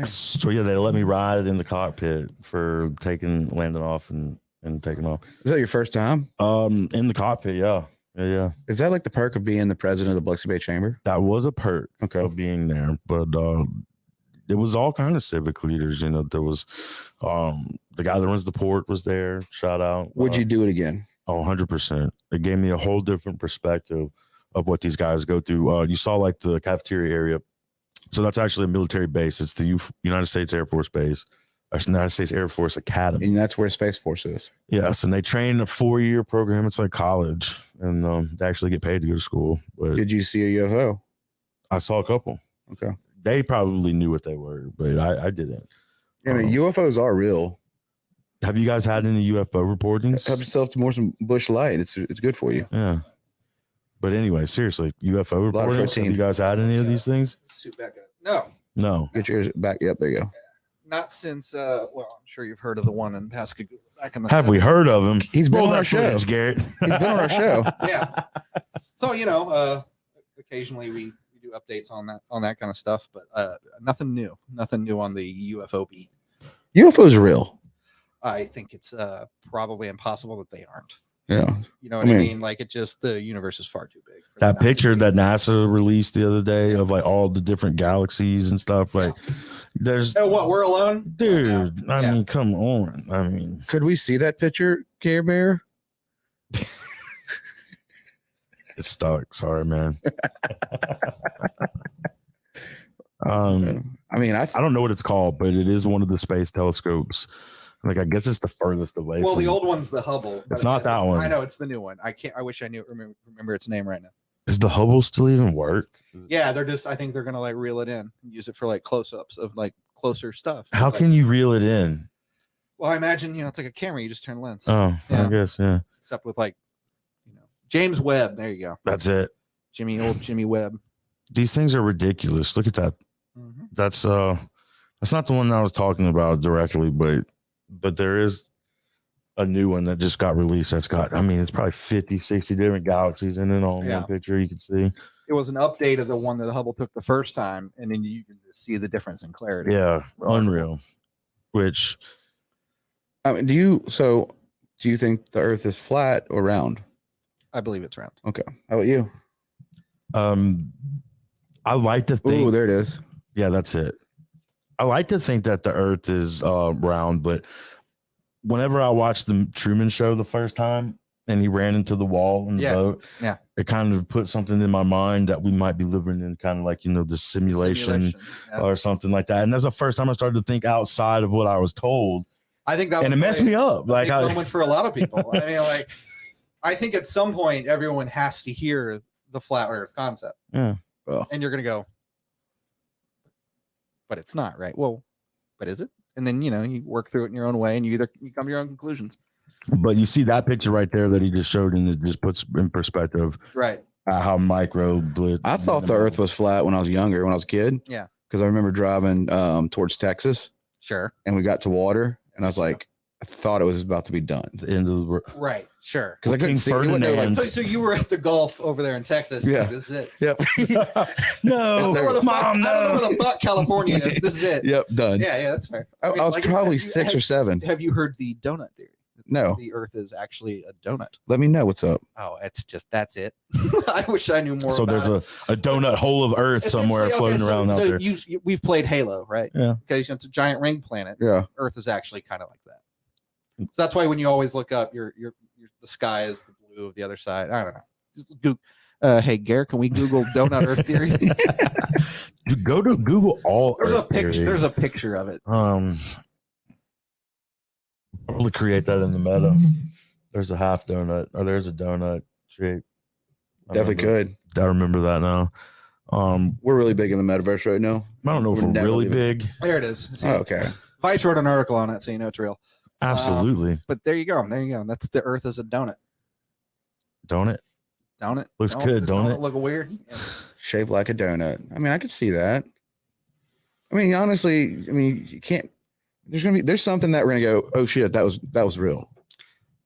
So yeah, they let me ride in the cockpit for landing off and taking off. Is that your first time? In the cockpit, yeah. Is that like the perk of being the president of the Biloxi Bay Chamber? That was a perk Okay. of being there, but it was all kind of civic leaders. You know, there was the guy that runs the port was there. Shout out. Would you do it again? Oh, 100%. It gave me a whole different perspective of what these guys go through. You saw like the cafeteria area. So that's actually a military base. It's the United States Air Force Base, United States Air Force Academy. And that's where Space Force is. Yes, and they train a 4-year program. It's like college, and they actually get paid to go to school. But Did you see a UFO? I saw a couple. Okay. They probably knew what they were, but I didn't. I mean, UFOs are real. Have you guys had any UFO reportings? Help yourself to more some bush light. It's good for you. Yeah. But anyway, seriously, UFO lot of reportings. Have protein. you guys had any of these things? Suit back up. No, No. Get yours back. Yep, there you go. not since. Well, I'm sure you've heard of the one in Pascagoula back in the. Have we heard of him? He's been Roll on that our show. footage, Garrett. He's been on our show. Yeah. So occasionally we do updates on that kind of stuff, but nothing new on the UFO beat. UFOs are real. I think it's probably impossible that they aren't. Yeah. You know what I I mean- mean? Like the universe is far too big. for That them not to picture be. that NASA released the other day of like all the different galaxies and stuff. Like, there's, Oh, what? We're alone, dude. I Yeah. mean, come on. I mean, Could we see that picture, Care Bear? it's stuck. Sorry, man. I mean, I don't know what it's called, but it is one of the space telescopes. Like, I guess it's the furthest away. Well, from the old one's the Hubble. It's but not that one. I know it's the new one. I wish I knew. Remember its name right now. Does the Hubble still even work? Yeah, I think they're gonna like reel it in and use it for like close-ups of like closer stuff. How Like- can you reel it in? Well, I imagine it's like a camera. You just turn the lens. Oh, I Yeah. guess, yeah. Except with like, James Webb. There you go. That's it. Old Jimmy Webb. These things are ridiculous. Look at that. That's not the one that I was talking about directly, but there is a new one that just got released that's got, I mean, it's probably 50, 60 different galaxies in it on Yeah. one picture you can see. It was an update of the one that Hubble took the first time, and then you can just see the difference in clarity. Yeah, unreal. Which I mean, do you think the Earth is flat or round? I believe it's round. Okay. How about you? I like to think Oh, there it is. yeah, that's it. I like to think that the earth is round, but whenever I watched the Truman Show the first time and he ran into the wall in the Yeah, boat, yeah. it kind of put something in my mind that we might be living in kind of like, the simulation Yeah. or something like that. And that's the first time I started to think outside of what I was told. I think that And it was messed probably me up. a Like, big moment for a lot of people. I mean, like, I think at some point everyone has to hear the flat Earth concept, yeah. and you're gonna go, but it's not right. Well, but is it? And then you work through it in your own way, and you come to your own conclusions. But you see that picture right there that he just showed, and it just puts in perspective Right. how micro. I thought the Earth was flat when I was younger, when I was a kid. Yeah. Because I remember driving towards Texas, Sure. and we got to water, and I was like, I thought it was about to be done. the end of the. Right. Sure. Because I couldn't King see. He wouldn't know, like, Ferdinand. So you were at the Gulf over there in Texas. Yeah. This is it. yep, No, I don't know where the fuck, Mom, I don't know no. where the fuck California is. This is it. yep, done. Yeah, that's fair. I mean, was like, probably have you- 6 or have- 7. Have you heard the donut theory? No. The Earth is actually a donut. Let me know what's up. Oh, that's it. I wish I knew more. So about there's it. a donut hole of Earth somewhere Essentially, okay, floating around out there. We've played Halo, right? Yeah. Because it's a giant ring planet. Yeah. Earth is actually kind of like that. So that's why when you always look up, the sky is the blue of the other side. I don't know. Just Google, hey, Garrett, can we Google donut Earth theory? Dude, go to Google all There's Earth a picture. theory. There's a picture of it. Probably create that in the meta. There's a half donut, or there's a donut shape. Definitely could. I remember that now. We're really big in the metaverse right now. I don't know if We're we're never really leaving. big. There it is. See, Oh, okay. I wrote an article on it, so you know it's real. Absolutely. But there you go. There you go. That's the Earth as a donut. Don't it? Don't it? Looks good, don't it? Look weird. Yeah. Shaped like a donut. I mean, I could see that. I mean, honestly, you can't. There's something that we're gonna go, oh shit, that was real.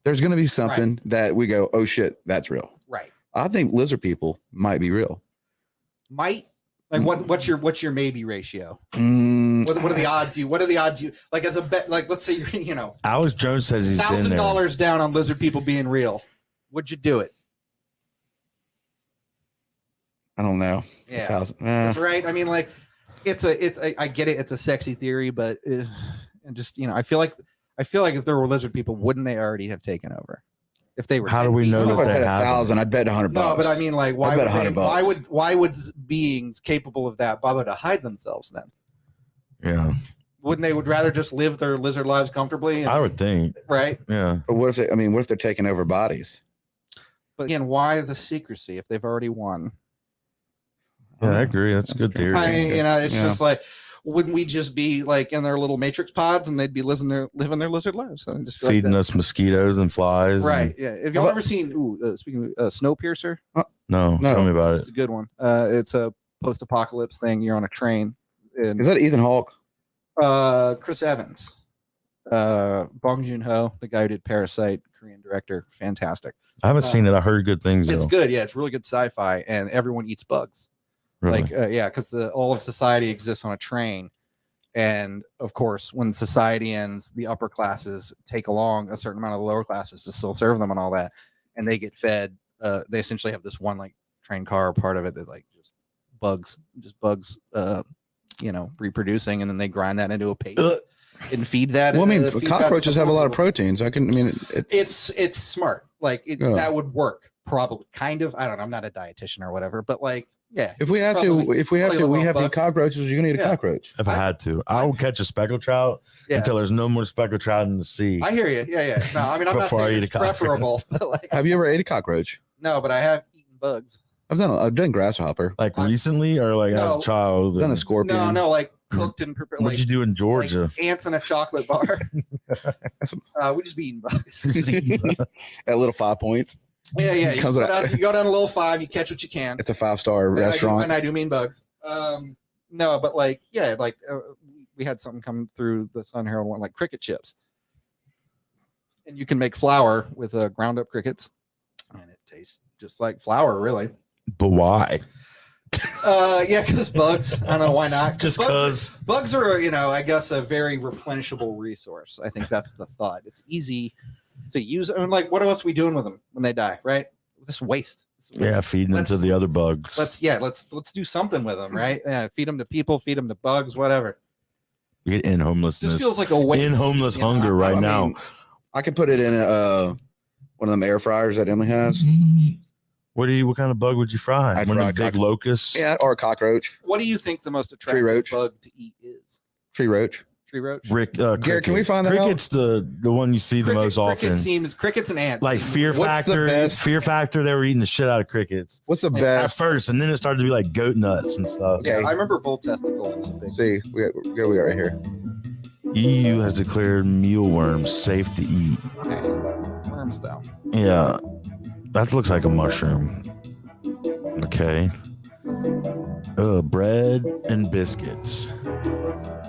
There's gonna be something that we go, oh shit, that's real. Right. I think lizard people might be real. Might, Like what's your maybe ratio? Mm, What are the odds you like as a bet? Like let's say you're Alex Jones says he's been there. $1,000 down on lizard people being real. Would you do it? I don't know. Yeah, 1,000. that's right. I mean, like I get it. It's a sexy theory, but and just I feel like if there were lizard people, wouldn't they already have taken over? If they were, How do we know I don't know that if I they bet have 1,000. I'd bet $100. No, but I mean, like, why I bet would $100. why would beings capable of that bother to hide themselves then? Yeah, Wouldn't they would rather just live their lizard lives comfortably? I would think. Right. Yeah. But what if they're taking over bodies? But again, why the secrecy if they've already won? Yeah, I agree. That's a good theory. I mean, it's Yeah. just like, wouldn't we just be like in their little matrix pods and they'd be living their lizard lives? So just Feeding us mosquitoes and flies. Right. Yeah. Have y'all ever seen, speaking of Snowpiercer? No, tell me about It's it. a good one. It's a post-apocalypse thing. You're on a train. And, Is that Ethan Hawke? Chris Evans, Bong Joon-ho, the guy who did Parasite, Korean director, fantastic. I haven't seen it. I heard good things. It's Though. good. Yeah, it's really good sci-fi, and everyone eats bugs. Really? Like, because all of society exists on a train, and of course, when society ends, the upper classes take along a certain amount of the lower classes to still serve them and all that, and they get fed. They essentially have this one like train car part of it that like just bugs, reproducing, and then they grind that into a paste and feed that. Well, I mean, feed that to cockroaches the have a lot of poor people. proteins. It's smart. Like Yeah. that would work probably. Kind of. I don't know. I'm not a dietitian or whatever, but like, yeah. If we have Probably- to, we have probably to eat bugs. cockroaches. You're gonna eat a Yeah. cockroach. If I had to, I would catch a speckled trout Yeah. until there's no more speckled trout in the sea. I hear you. Yeah, yeah. No, I mean, I'm not Before I saying eat it's a cockroach. preferable. But like, Have you ever ate a cockroach? no, but I have eaten bugs. I've done grasshopper. Like recently, or like as No. a child. I've done a scorpion. No, like cooked and prepared. What'd Like, you do in Georgia? like ants in a chocolate bar. We just be eating bugs. At Little 5 Points. Yeah, yeah. You Comes go, with down, you go down to Little Five, you catch what you can. It's a 5-star And restaurant. I do mean bugs. No, but like, yeah, like we had something come through the Sun Herald one, like cricket chips, and you can make flour with ground up crickets, and it tastes just like flour, really. But why? Yeah, because bugs. I don't know why not. Just bugs are, I guess a very replenishable resource. I think that's the thought. It's easy to use. I mean, like, what else are we doing with them when they die? Right? This waste. Yeah, feeding them to the other bugs. Let's do something with them, right? Yeah, feed them to people, feed them to bugs, whatever. We get in homelessness. Just feels like a waste. In homeless you know? hunger right now. mean, I could put it in one of them air fryers that Emily has. What kind of bug would you fry? I'd One of fry the big cock- locusts? Yeah, or a cockroach, What do you think the most attractive roach. bug to eat is? tree roach. Tree roach. Garrett, can we find that out? Cricket's the one you see the most often. Crickets and ants. Like Fear What's the Factor. best? Fear Factor, they were eating the shit out of crickets. What's the At best? first, and then it started to be like goat nuts and stuff. Yeah, Okay. I remember bull testicles was a big. See, we got right here. EU has declared mealworms safe to eat. Okay. Worms though. Yeah, that looks like a mushroom. Okay. Bread and biscuits.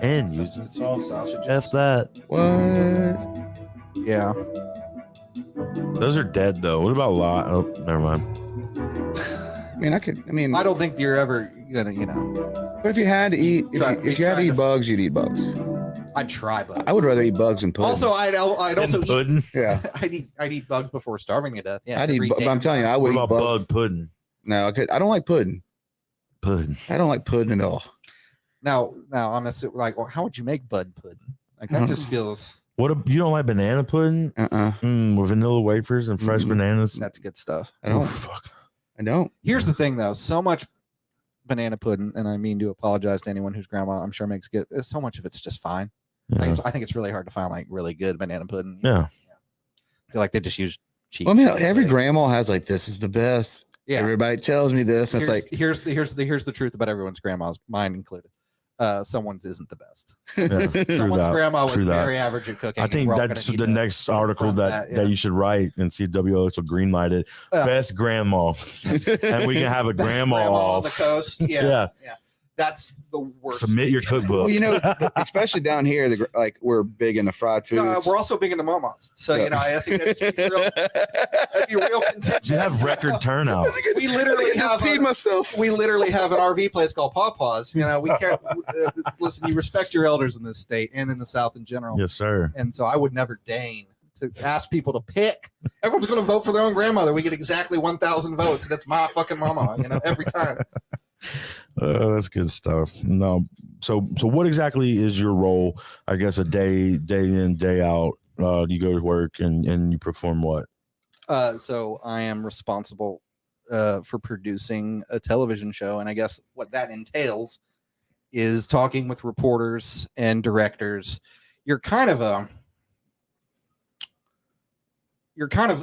And use the sausage. F that. What? Yeah. Those are dead though. What about lot? Oh, never mind. I mean, I don't think you're ever gonna, but if you had to eat, if you had to eat to- bugs, you'd eat bugs. I'd try bugs. I would rather eat bugs than pudding. Also, I'd also And eat. pudding. yeah, I'd eat bugs before starving to death. Yeah. I'd eat. every But day. I'm telling you, I What would eat about bugs. bug pudding? No, I don't like pudding. Pudding. I don't like pudding at all. Now I'm like, well, how would you make bud pudding? Like that just feels. You don't like banana pudding? With vanilla wafers and fresh Mm-mm. bananas. That's good stuff. I don't. Ooh, fuck. I don't. Here's the thing, though. So much banana pudding, and I mean to apologize to anyone whose grandma I'm sure makes good. So much of it's just fine. Yeah. I think it's really hard to find like really good banana pudding. Yeah. I feel like they just use cheap. Well, I mean, shit, every right? grandma has like, this is the best. Yeah. Everybody tells me this. And it's like, here's the truth about everyone's grandmas, mine included. Someone's isn't the best. Yeah, true Someone's that. grandma was True that. very average at cooking. I and think we're all that's gonna the need to next article confront that you should write and see if WLX will greenlight it. Yeah. Best grandma. And we can have a grandma Grandma on off. the coast. Yeah. Yeah. Yeah. That's the worst. Submit your cookbook. Well, especially down here, like we're big into fried foods. We're also big into mamas. So, I think that'd be real contentious. You have record turnout. We literally myself. We literally have an RV place called Pawpaws. We care. Listen, you respect your elders in this state and in the South in general. Yes, sir. And so I would never deign to ask people to pick. Everyone's going to vote for their own grandmother. We get exactly 1,000 votes. That's my fucking mama, every time. That's good stuff. No, so what exactly is your role? I guess a day in, day out. You go to work and you perform what? So I am responsible for producing a television show, and I guess what that entails is talking with reporters and directors. You're kind of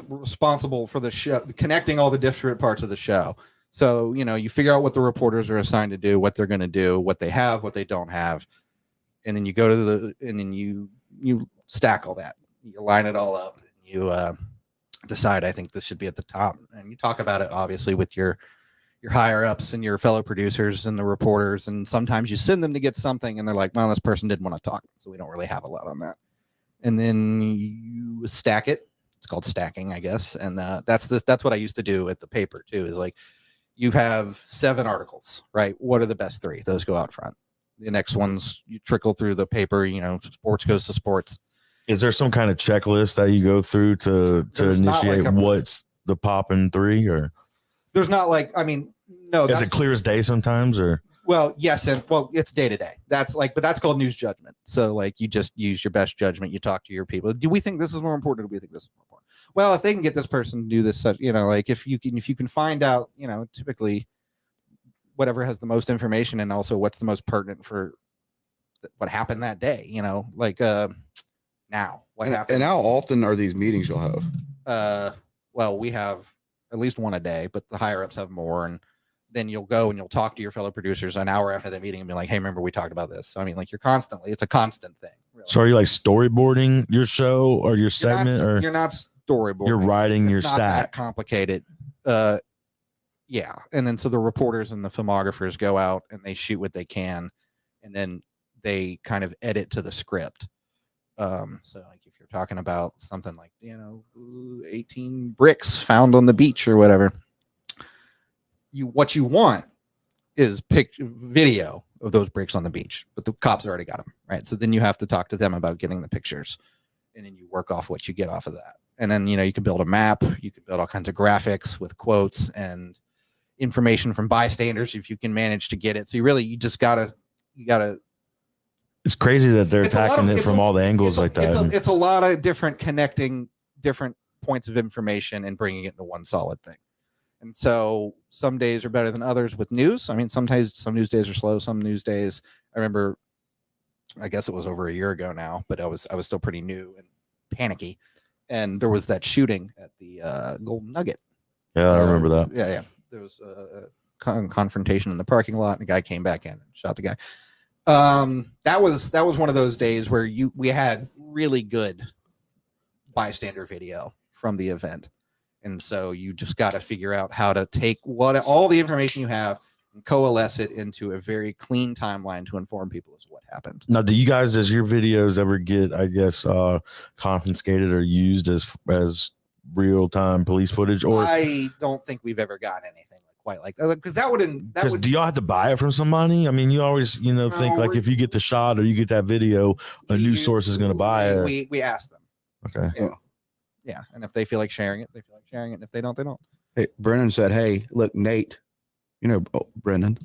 responsible for the show, connecting all the different parts of the show. So, you figure out what the reporters are assigned to do, what they're going to do, what they have, what they don't have. And then you go to and then you stack all that. You line it all up. And you decide, I think this should be at the top. And you talk about it, obviously, with your higher ups and your fellow producers and the reporters. And sometimes you send them to get something and they're like, well, this person didn't want to talk. So we don't really have a lot on that. And then you stack it. It's called stacking, I guess. And that's what I used to do at the paper, too, is like, you have 7 articles, right? What are the best 3? Those go out front. The next ones you trickle through the paper, sports goes to sports. Is there some kind of checklist that you go through to initiate what's the poppin' 3, or there's not no. Is it clear as day sometimes, or? Well, yes, and it's day to day. But that's called news judgment. So you just use your best judgment. You talk to your people. Do we think this is more important? Or do we think this is more important? Well, if they can get this person to do this, if you can find out, typically whatever has the most information and also what's the most pertinent for what happened that day, now what happened. And how often are these meetings you'll have? Well, we have at least one a day, but the higher ups have more. And then you'll go and you'll talk to your fellow producers an hour after the meeting and be like, hey, remember we talked about this. So, it's a constant thing. Really. So are you storyboarding your show or your segment? You're not storyboarding. You're writing your not stack. That complicated. Yeah. And then so the reporters and the filmographers go out and they shoot what they can. And then they kind of edit to the script. So if you're talking about something like, 18 bricks found on the beach or whatever, what you want is video of those bricks on the beach, but the cops already got them, right? So then you have to talk to them about getting the pictures, and then you work off what you get off of that. And then, you can build a map, you can build all kinds of graphics with quotes and information from bystanders if you can manage to get it. So you just gotta. It's crazy that they're attacking it from all the angles like that. It's a lot of connecting different points of information and bringing it into one solid thing. And so some days are better than others with news. Sometimes some news days are slow. Some news days, I remember, I guess it was over a year ago now, but I was still pretty new and panicky. And there was that shooting at the Golden Nugget. Yeah, I remember that. Yeah. There was a confrontation in the parking lot, and the guy came back in and shot the guy. That was one of those days where we had really good bystander video from the event. And so you just got to figure out how to take all the information you have and coalesce it into a very clean timeline to inform people as to what happened. Now, does your videos ever get, I guess, confiscated or used as real-time police footage? Or I don't think we've ever gotten anything quite like that, because that would. Do y'all have to buy it from somebody? You always, think like if you get the shot or you get that video, a news source is going to buy it. We ask them. Okay. Yeah, and if they feel like sharing it, they feel like sharing it. And if they don't, they don't. Hey, Brennan said, "Hey, look, Nate, Brennan."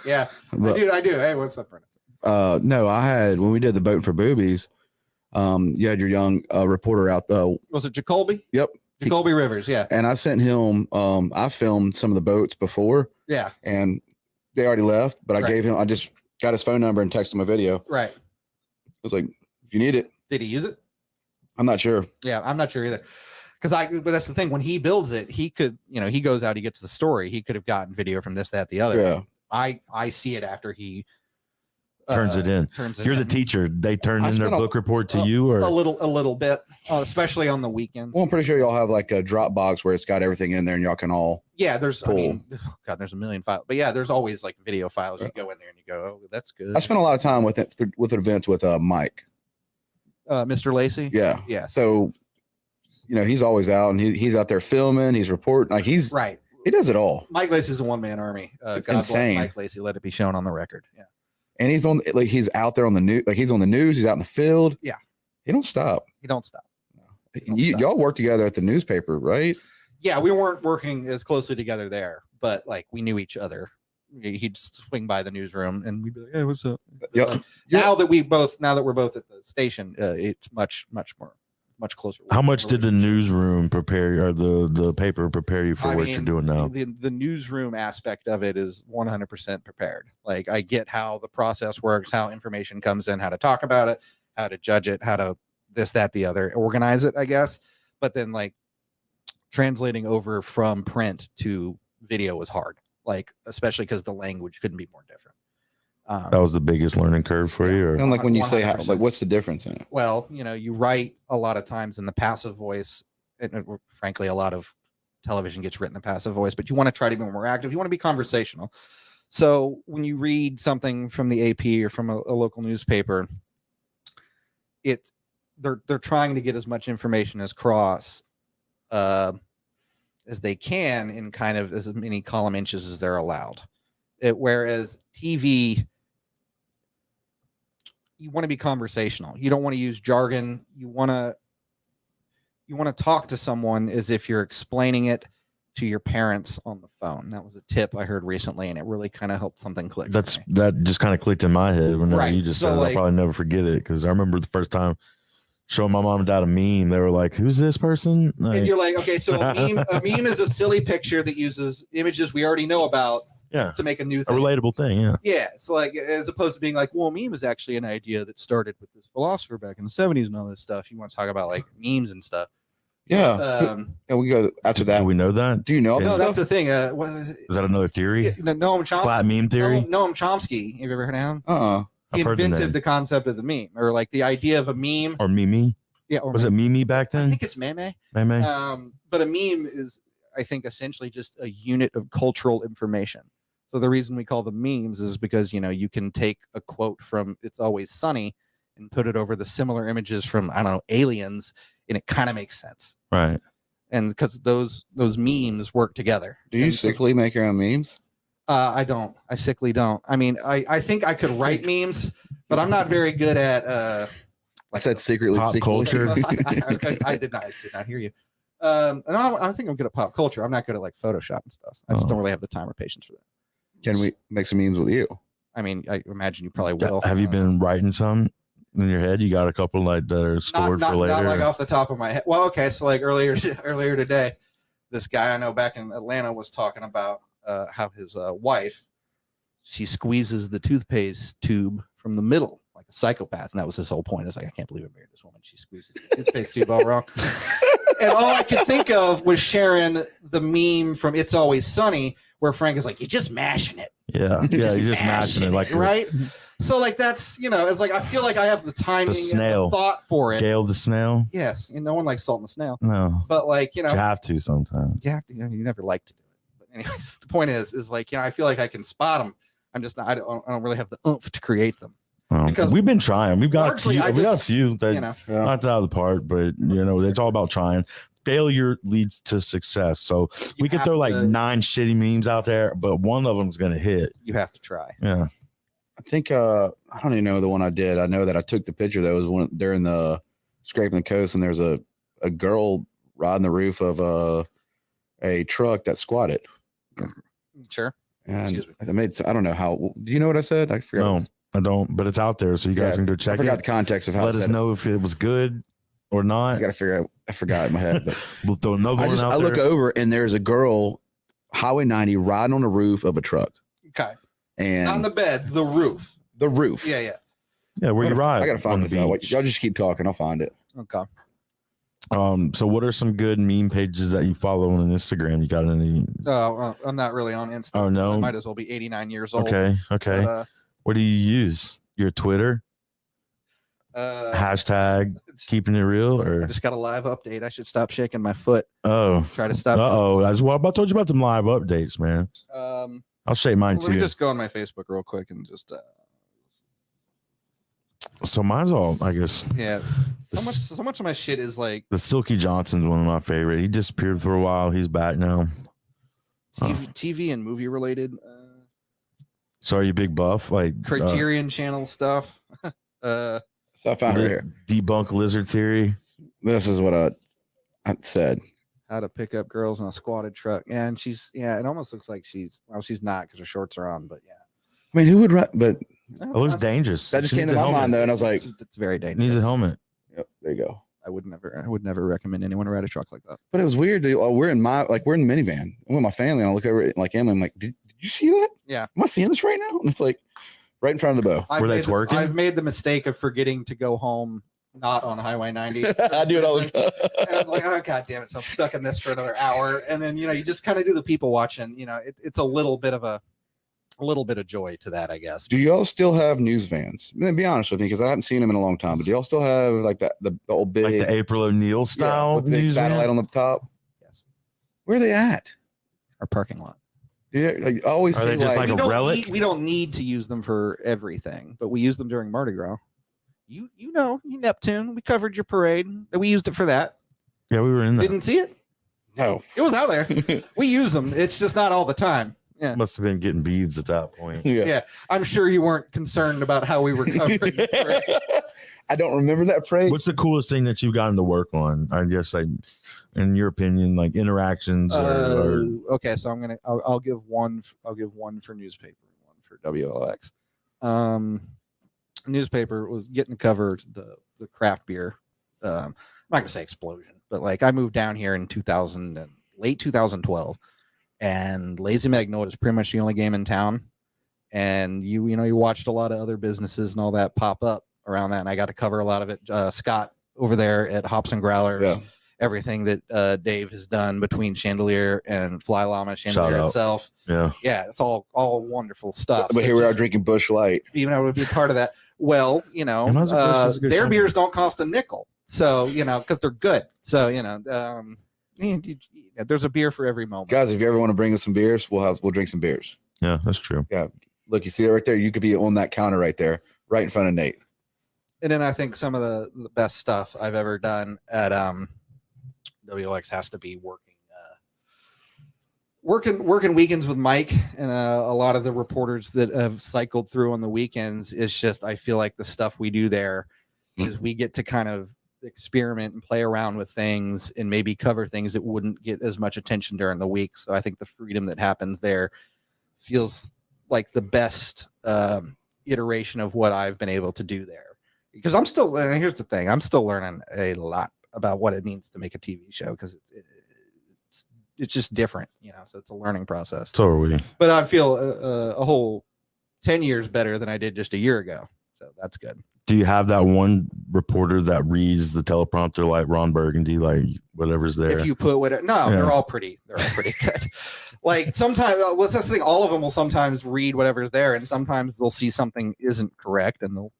Yeah, I do. Hey, what's up, Brennan? No, I had when we did the boat for boobies. You had your young reporter out though. Was it Jacoby? Yep, Jacoby Rivers. Yeah, and I sent him. I filmed some of the boats before. Yeah, and they already left, but I just got his phone number and texted him a video. Right. I was like, if you need it. Did he use it? I'm not sure. Yeah, I'm not sure either. But that's the thing. When he builds it, he could, he goes out, he gets the story. He could have gotten video from this, that, the other. Yeah. I see it after he turns it in. You're the teacher. They turn in their book report to you, or a little bit, especially on the weekends. Well, I'm pretty sure y'all have like a Dropbox where it's got everything in there, and y'all can all. Yeah, there's. pull. I mean, oh God, there's a million files, but yeah, there's always like video files. You go in there and you go, oh, that's good. I spent a lot of time with events with Mike. Mr. Lacey. Yeah. Yeah. So, he's always out, and he's out there filming. He's reporting. Like he's right. He does it all. Mike Lacey's a one-man army. God insane. bless Mike Lacey. Let it be shown on the record. Yeah. And he's out there on the news. Like he's on the news. He's out in the field. Yeah. He don't stop. He don't stop. Y'all work together at the newspaper, right? Yeah, we weren't working as closely together there, but like we knew each other. He'd swing by the newsroom and we'd be like, "Hey, what's up?" Yep. Now that we're both at the station, it's much closer. how much did the newsroom prepare you, or the paper prepare you for what you're doing now? The newsroom aspect of it is 100% prepared. Like I get how the process works, how information comes in, how to talk about it, how to judge it, how to this, that, the other, organize it, I guess. But then like translating over from print to video was hard. Like, especially because the language couldn't be more different. That was the biggest learning curve for you, or And like when you say 100%. like, what's the difference in it? Well, you write a lot of times in the passive voice. And frankly, a lot of television gets written in passive voice, but you want to try to be more active. You want to be conversational. So when you read something from the AP or from a local newspaper, they're trying to get as much information as they can in kind of as many column inches as they're allowed. Whereas TV, you want to be conversational. You don't want to use jargon. You want to talk to someone as if you're explaining it to your parents on the phone. That was a tip I heard recently, and it really kind of helped something click. That just kind of clicked in my head when you just said it. I'll probably never forget it, because I remember the first time showing my mom and dad a meme. They were like, "Who's this person?" And you're like, "Okay, so a meme is a silly picture that uses images we already know about." Yeah, to make a new thing. A relatable thing. Yeah, it's like, as opposed to being like, well, a meme is actually an idea that started with this philosopher back in the 70s and all this stuff. You want to talk about like memes and stuff. Yeah. And we go after that. Do we know that? Do you know? No, that's the thing. Is that another theory? Noam Chomsky. Flat meme theory? Noam Chomsky. Have you ever heard of him? He I've heard invented the concept of the meme, or like the idea of a meme. Or meme. Yeah. Was it meme back then? I think it's meme. Meme. But a meme is, I think, essentially just a unit of cultural information. So the reason we call them memes is because, you can take a quote from It's Always Sunny and put it over the similar images from, I don't know, Aliens, and it kind of makes sense. Right. And because those memes work together. Do you sickly make your own memes? I don't. I sickly don't. I mean, I think I could write memes, but I'm not very good at I said secretly pop culture. I did not hear you. And I think I'm good at pop culture. I'm not good at like Photoshop and stuff. I just don't really have the time or patience for that. Can we make some memes with you? I mean, I imagine you probably will. Have you been writing some in your head? You got a couple like that are stored for later? Not like off the top of my head. Well, okay. So like earlier today, this guy I know back in Atlanta was talking about how his wife, she squeezes the toothpaste tube from the middle like a psychopath. And that was his whole point. It's like, I can't believe I married this woman. She squeezes the toothpaste tube all wrong. And all I could think of was sharing the meme from It's Always Sunny, where Frank is like, "You're just mashing it." Yeah. You're just mashing it. Like right. So like, that's, it's like, I feel like I have the timing The snail. and the thought for it. Gail the snail. Yes. No one likes Salt and the Snail. No. But like, You have to sometimes. you have to, you never like to do it. But anyways, the point is like, I feel like I can spot them. I'm just not, I don't really have the oomph to create them. Because we've been trying. We've got largely, we got a few that not out of the part, but it's all about trying. Failure leads to success. So we could throw like 9 shitty memes out there, but one of them's gonna hit. You have to try. Yeah. I think I don't even know the one I did. I know that I took the picture that was one during the scraping the coast, and there's a girl riding the roof of a truck that squatted. Sure. And I don't know how. Do you know what I said? I forgot. No, I don't, but it's out there, so you guys can go check it. I forgot the context of how. Let us know if it was good or not. I got to figure out. I forgot in my head. But we'll throw another one out I there. look over and there's a girl, Highway 90, riding on the roof of a truck. Okay. And on the bed, the roof. The roof. Yeah. Yeah, where you ride. I gotta find this out. Y'all just keep talking. I'll find it. Okay. So what are some good meme pages that you follow on Instagram? You got any? I'm not really on Instagram. Oh no. I might as well be 89 years old. Okay. But, what do you use? your Twitter hashtag keeping it real? I Or just got a live update. I should stop shaking my foot. oh, Try to stop. I told you about them live updates, man. I'll shake mine Let too. me just go on my Facebook real quick and just. So mine's all, I guess. Yeah. So much of my shit is like The Silky Johnson's one of my favorite. He disappeared for a while. He's back now. TV and movie related. So are you big buff? Like Criterion Channel stuff. So I found it here. Debunk lizard theory. This is what I said. How to pick up girls in a squatted truck. Yeah, and it almost looks like she's not because her shorts are on, but yeah. I mean, who would run? But It looks dangerous. that just She came needs to a my helmet. mind though, and I was like, it's very dangerous. Needs a helmet. yep, there you go. I would never recommend anyone ride a truck like that. But it was weird. We're in the minivan. I'm with my family, and I look over at like Emily. I'm like, did you see that? Yeah. Am I seeing this right now? And it's like right in front of the bow. Were they twerking? I've made the mistake of forgetting to go home, not on Highway 90. I do it all the time. And I'm like, oh god damn it! So I'm stuck in this for another hour, and then you just kind of do the people watching. It's a little bit of joy to that, I guess. Do y'all still have news vans? Be honest with me, because I haven't seen them in a long time. But do y'all still have like that the old big Like the April O'Neil style with the big news van? satellite on the top? Yes, Where are they at? our parking lot. I always Are see they just like, like a relic? We don't need to use them for everything, but we use them during Mardi Gras. You Neptune. We covered your parade. We used it for that. Yeah, we were in that. Didn't see it. no. It was out there. We use them. It's just not all the time. Yeah. Must have been getting beads at that point. Yeah. I'm sure you weren't concerned about how we were covering the parade. I don't remember that parade. What's the coolest thing that you've gotten to work on? I guess, like, in your opinion, like interactions or Okay, so I'll give one for newspaper, one for WLX. Newspaper was getting to cover the craft beer. I'm not gonna say explosion, but like I moved down here in late 2012, and Lazy Magnolia is pretty much the only game in town. And you watched a lot of other businesses and all that pop up around that, and I got to cover a lot of it. Scott over there at Hops and Growlers. Yeah. Everything that Dave has done between Chandelier and Fly Llama, Chandelier itself. yeah. Yeah, it's all wonderful stuff. But So here we are just drinking Bush Light. being able to be part of that. Well, Anheuser-Busch is a good their company. beers don't cost a nickel. So, because they're good. So, there's a beer for every moment. Guys, if you ever want to bring us some beers, we'll drink some beers. Yeah, that's true. Look, you see that right there? You could be on that counter right there, right in front of Nate. And then I think some of the best stuff I've ever done at WX has to be working weekends with Mike and a lot of the reporters that have cycled through on the weekends. Is just, I feel like the stuff we do there is we get to kind of experiment and play around with things and maybe cover things that wouldn't get as much attention during the week. So I think the freedom that happens there feels like the best iteration of what I've been able to do there. Because here's the thing, I'm still learning a lot about what it means to make a TV show, because it's just different, so it's a learning process. So are we. But I feel a whole 10 years better than I did just a year ago. So that's good. Do you have that one reporter that reads the teleprompter like Ron Burgundy, like whatever's there? If you put they're all pretty good. Like sometimes, that's the thing, all of them will sometimes read whatever's there, and sometimes they'll see something isn't correct, and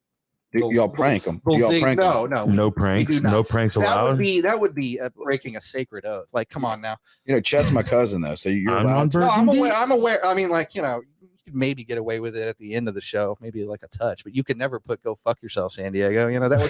Y'all prank them. they'll Y'all think, prank them. No pranks. do not. No pranks allowed. that would be breaking a sacred oath. Like, come on now. Chet's my cousin though, so you're I'm allowed. on No, I'm Burgundy? aware. I mean, like, you could maybe get away with it at the end of the show, maybe like a touch, but you could never put "Go fuck yourself, San Diego." That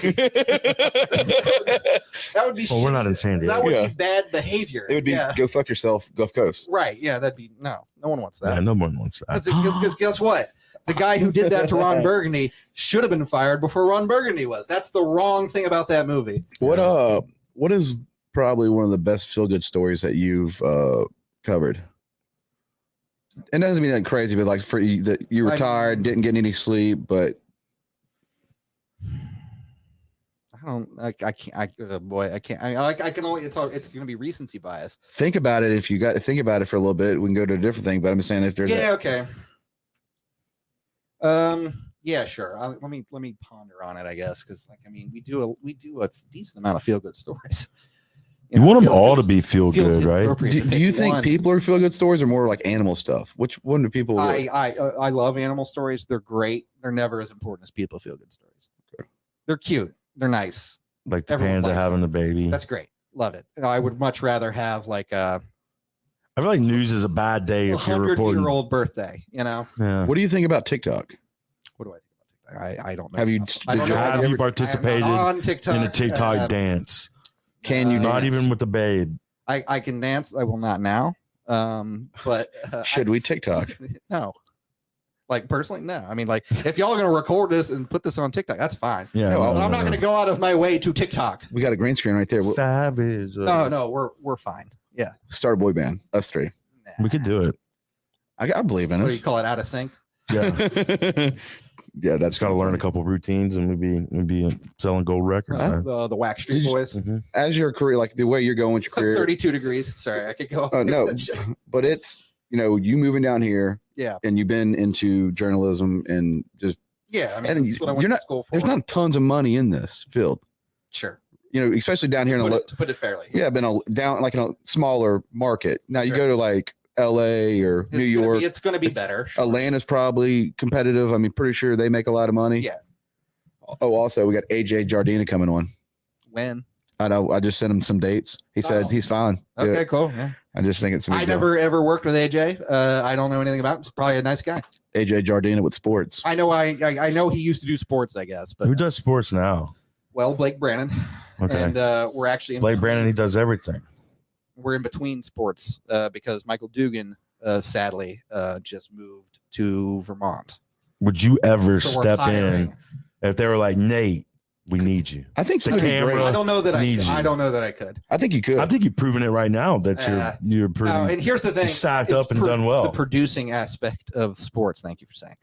would be. Well, we're not in San Diego. That would Yeah. be bad behavior. It would be go fuck yourself, Gulf Coast. right. Yeah, that'd be no one wants that. Yeah, no one wants that. Because guess what? The guy who did that to Ron Burgundy should have been fired before Ron Burgundy was. That's the wrong thing about that movie. What is probably one of the best feel good stories that you've covered? It doesn't mean like crazy, but like for you, that you were tired, didn't get any sleep, but I can't. I can't. I can only. It's going to be recency bias. think about it. If you got to think about it for a little bit, we can go to a different thing. But I'm saying if there's Okay. Yeah, sure. Let me ponder on it, I guess, because we do a decent amount of feel good stories. You want them feels- all to be feel feels good, right? inappropriate Do, to do you pick think one. people are feel good stories or more like animal stuff? Which one do people? I love animal stories. They're great. They're never as important as people feel good stories. Okay. They're cute. They're nice. Like the Everyone panda likes having them. the baby. That's great. Love it. I would much rather have like a I feel like news is a bad day if you're reporting. 100-year-old birthday. You know, Yeah. What do you think about TikTok? what do I think about TikTok? I don't know. Have you? I don't did you- know. have Have you you ever- participated I am not on TikTok. in a TikTok dance? Can you Not dance? even with the babe. I can dance. I will not now. But Should we TikTok? no. Like personally, no. I mean, like if y'all are gonna record this and put this on TikTok, that's fine. Yeah. No, But I'm not gonna go out of my way to TikTok. We got a green screen right there. We'll Savage. No, we're fine. Yeah. start a boy band. Us three. We could do it. I believe in What do you us. call it? Out of sync? Yeah. Yeah, that's Just got to learn a couple routines and we'd be selling gold records. Huh? man. The Wax Street Did you- Boys. Mhm. As your career, like the way you're going with your career. 32 degrees. Sorry, I could go. No, but it's you moving down here, Yeah. and you've been into journalism and just Yeah. I mean, And that's what I went you're to not- school for. there's not tons of money in this field. sure. Especially down here in To put it fairly. yeah, been down like in a smaller market. Now you Sure. go to like LA or New York. It's going to be It's- better. Sure. Atlanta's probably competitive. I mean, pretty sure they make a lot of money. Yeah. Oh, also we got AJ Jardina coming on. When? I know. I just sent him some dates. He said Oh. he's fine. Do Okay, it. cool. Yeah. I just think it's a big I deal. never ever worked with AJ. I don't know anything about him. He's probably a nice guy. AJ Jardina with sports. I know. I know he used to do sports. I guess, but Who does sports now? well, Blake Brannon, Okay. and we're actually in Blake between- Brandon, he does everything. We're in between sports because Michael Dugan sadly just moved to Vermont. Would you ever So we're step hiring. in if they were like, Nate, we need you? I think The you could be camera- great. I don't know that I. Needs you. I don't know that I could. I think you could. I think you've proven it right now that you're pretty And here's the thing: sacked it's up and done well. The producing aspect of sports. Thank you for saying.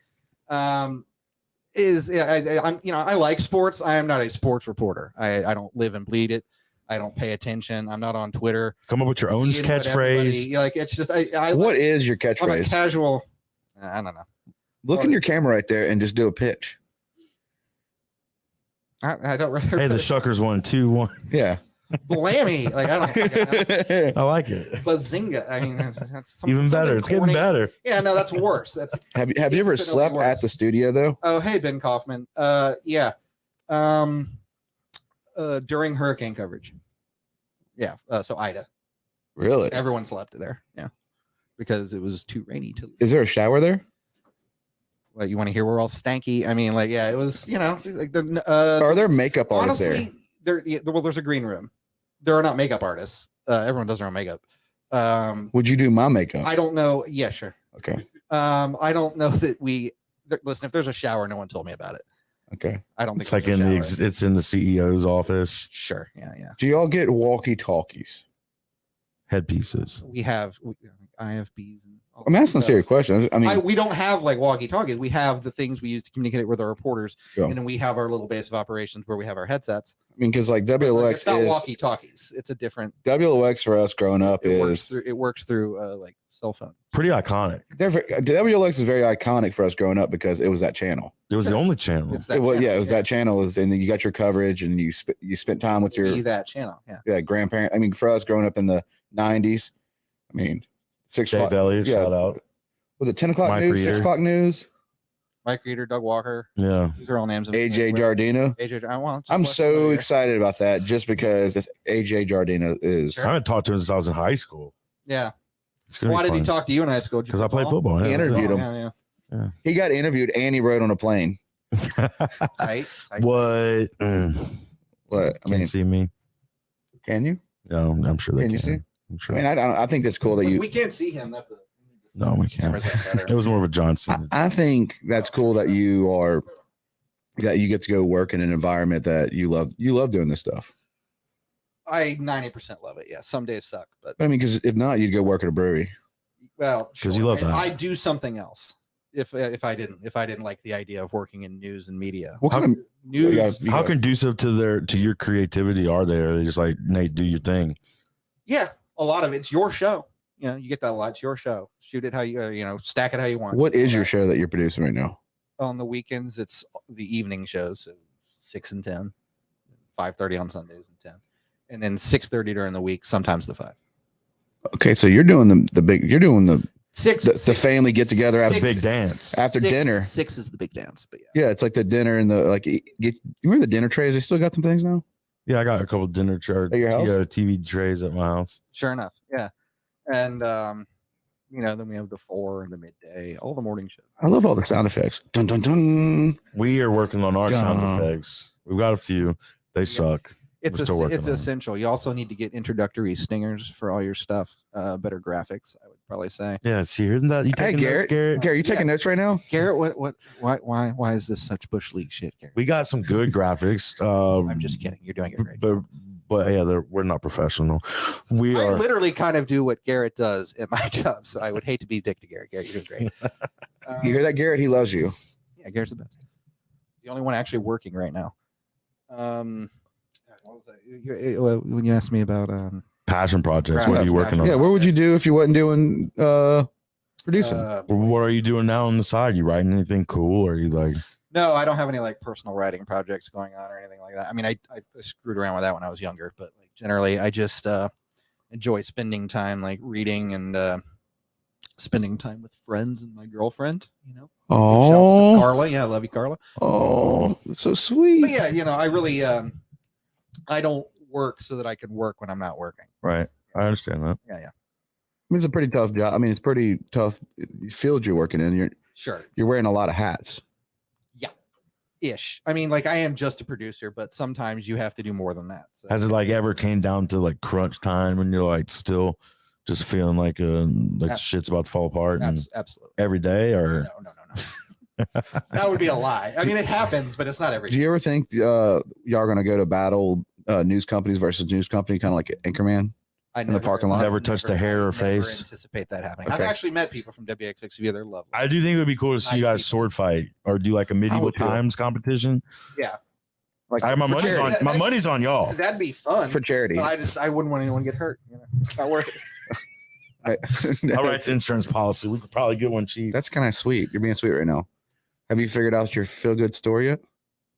I like sports. I am not a sports reporter. I don't live and bleed it. I don't pay attention. I'm not on Twitter. Come up with your own seeing what catchphrase. everybody- Like it's just What is your I'm a catchphrase? casual. I don't know. Look in your camera right there and just do a pitch. I don't. Hey, the Shuckers won 2-1. Yeah. Blammy. Like I don't. I like it. Bazinga. I mean, that's something, Even better. It's getting corny. better. Yeah, no, that's worse. That's Have you ever Infinitely slept at worse. the studio though? oh, hey Ben Kaufman. Yeah. During hurricane coverage. Yeah. So Ida. Really? Everyone slept there. Yeah. Because it was too rainy to. Is there a shower there? Like, you want to hear we're all stanky? I mean, like, yeah, it was. Like the. Are there makeup artists Honestly, well, there's a green room. There are not makeup artists. Everyone does their own makeup. there? Would you do my makeup? I don't know. Yeah, sure. Okay. I don't know that we. Listen, if there's a shower, no one told me about it. Okay. I don't think It's like there's in a the shower. it's in the CEO's office. Sure. Yeah. Yeah. Do y'all get walkie talkies? Headpieces. We have IFBs. And all I'm that asking a stuff. serious question. I mean, we don't have like walkie-talkies. We have the things we use to communicate with our reporters, Yeah. and then we have our little base of operations where we have our headsets. because like But, like, WLX it's not is walkie-talkies. It's a different. WLX for us growing up It works is through. It works through like cell phone. Pretty iconic. WLX is very iconic for us growing up because it was that channel. It was the only channel. It's that. It was, channel, yeah, it was that channel is, and you got your coverage and you spent time with your Be that channel. Yeah. grandparent. I mean, for us growing up in the 90s, I mean, 6 Dave o'clock. Elliott, yeah. shout out. Was it 10 o'clock Mike news, 6 Reeder. o'clock news? Mike Reeder, Doug Walker. Yeah. These are all names. AJ Jardina. AJ. I want. I'm so excited about that just because AJ Jardina is. Sure. I haven't talked to him since I was in high school. Yeah. It's gonna Why be did he fun. talk to you in high school? Did you Because I play played football. He yeah. interviewed him. Yeah. Yeah. He got interviewed and he rode on a plane. Tight. What? What? I mean, Can't see me. can you? No, I'm sure they Can can. you see? I'm I sure. mean, I think that's cool that you. We can't see him. That's a. No, we can't. Cameras like better. It was more of a Johnson. I think that's cool that you get to go work in an environment that you love. You love doing this stuff. I 90% love it. Yeah. Some days suck, but I mean, because if not, you'd go work at a brewery. well, 'Cause you love And that. I do something else. If I didn't like the idea of working in news and media. What kind of News. You How got- conducive to your creativity are they? Are they just like, Nate, do your thing? Yeah, a lot of it's your show. You get that a lot. It's your show. Shoot it how you stack it how you want. What is your show that you're producing right now? On the weekends? It's the evening shows, so 6 and 10, 5:30 on Sundays and 10. and then 6:30 during the week, sometimes the 5. Okay, so you're doing the big. You're doing the Six, the family get together A after big dance. dinner. 6 is the big dance, but Yeah, it's like the dinner and the like. You remember the dinner trays? They still got them things now. Yeah, I got a couple of dinner chart At your house? TV trays at my house. sure enough, yeah. And then we have the 4 and the midday, all the morning shows. I love all the sound effects. Dun dun dun. We are working on our sound Dun. effects. We've got a few. They suck. It's We're still working it's on it. essential. You also need to get introductory stingers for all your stuff. Better graphics, I would probably say. Yeah, see, isn't that you Hey, taking notes, Garrett, you taking notes right now? Garrett, why is this such bush league shit, Garrett? We got some good graphics. I'm just kidding. You're doing it great. But yeah, we're not professional. We I are. literally kind of do what Garrett does at my job, so I would hate to be a dick to Garrett. Garrett, you're doing great. You hear that, Garrett? He loves you. Yeah, Garrett's the best. He's the only one actually working right now. What was that? When you asked me about Passion projects. Right. What are you working on? Yeah, what would you do if you wasn't doing producing? What are you doing now on the side? You writing anything cool? Or are you like? no, I don't have any like personal writing projects going on or anything like that. I mean, I screwed around with that when I was younger, but like generally, I just enjoy spending time like reading and spending time with friends and my girlfriend. Shouts to Oh, Carla. Yeah, I love you, Carla. oh, that's so sweet. But yeah, I really I don't work so that I can work when I'm not working. Right. I understand that. Yeah. I mean, it's a pretty tough job. I mean, it's pretty tough field you're working in. Sure. You're wearing a lot of hats. Ish. I mean, like I am just a producer, but sometimes you have to do more than that. So. Has it like ever came down to like crunch time and you're like still just feeling like shit's about to fall apart and Absolutely. every day or No. That would be a lie. I mean, it happens, but it's not every Do day. you ever think y'all are going to go to battle news companies versus news company, kind of like Anchorman? I the parking lot? Never touched a hair or never face? Anticipate that happening. Okay. I've actually met people from WXXV. They're lovely. I do think it would be cool to see you guys sword fight or do like a medieval would do it. times competition. Yeah, Like My for money's charity. on money's on y'all. that'd be fun. For charity. But I wouldn't want anyone to get hurt. It's not worth it. All right, insurance policy. We could probably get one cheap. That's kind of sweet. You're being sweet right now. Have you figured out your feel good story yet?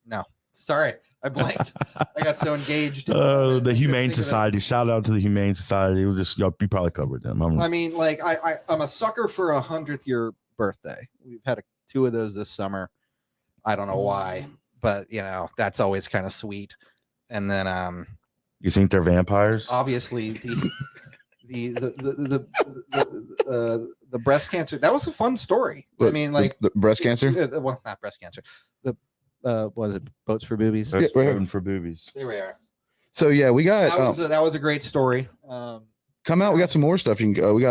No, sorry, I blanked. I got so engaged. The Humane Society. Shout out to the Humane Society. You probably covered them. I mean, like I'm a sucker for 100th year birthday. We've had 2 of those this summer. I don't know why, but that's always kind of sweet. And then You think they're vampires? obviously the breast cancer. That was a fun story. I mean, like the breast cancer. well, not breast cancer. The what is it? Boats for boobies. That's Yeah, voting for boobies. There we are. So yeah, we got That was a great story. come out. We got some more stuff. You can go. We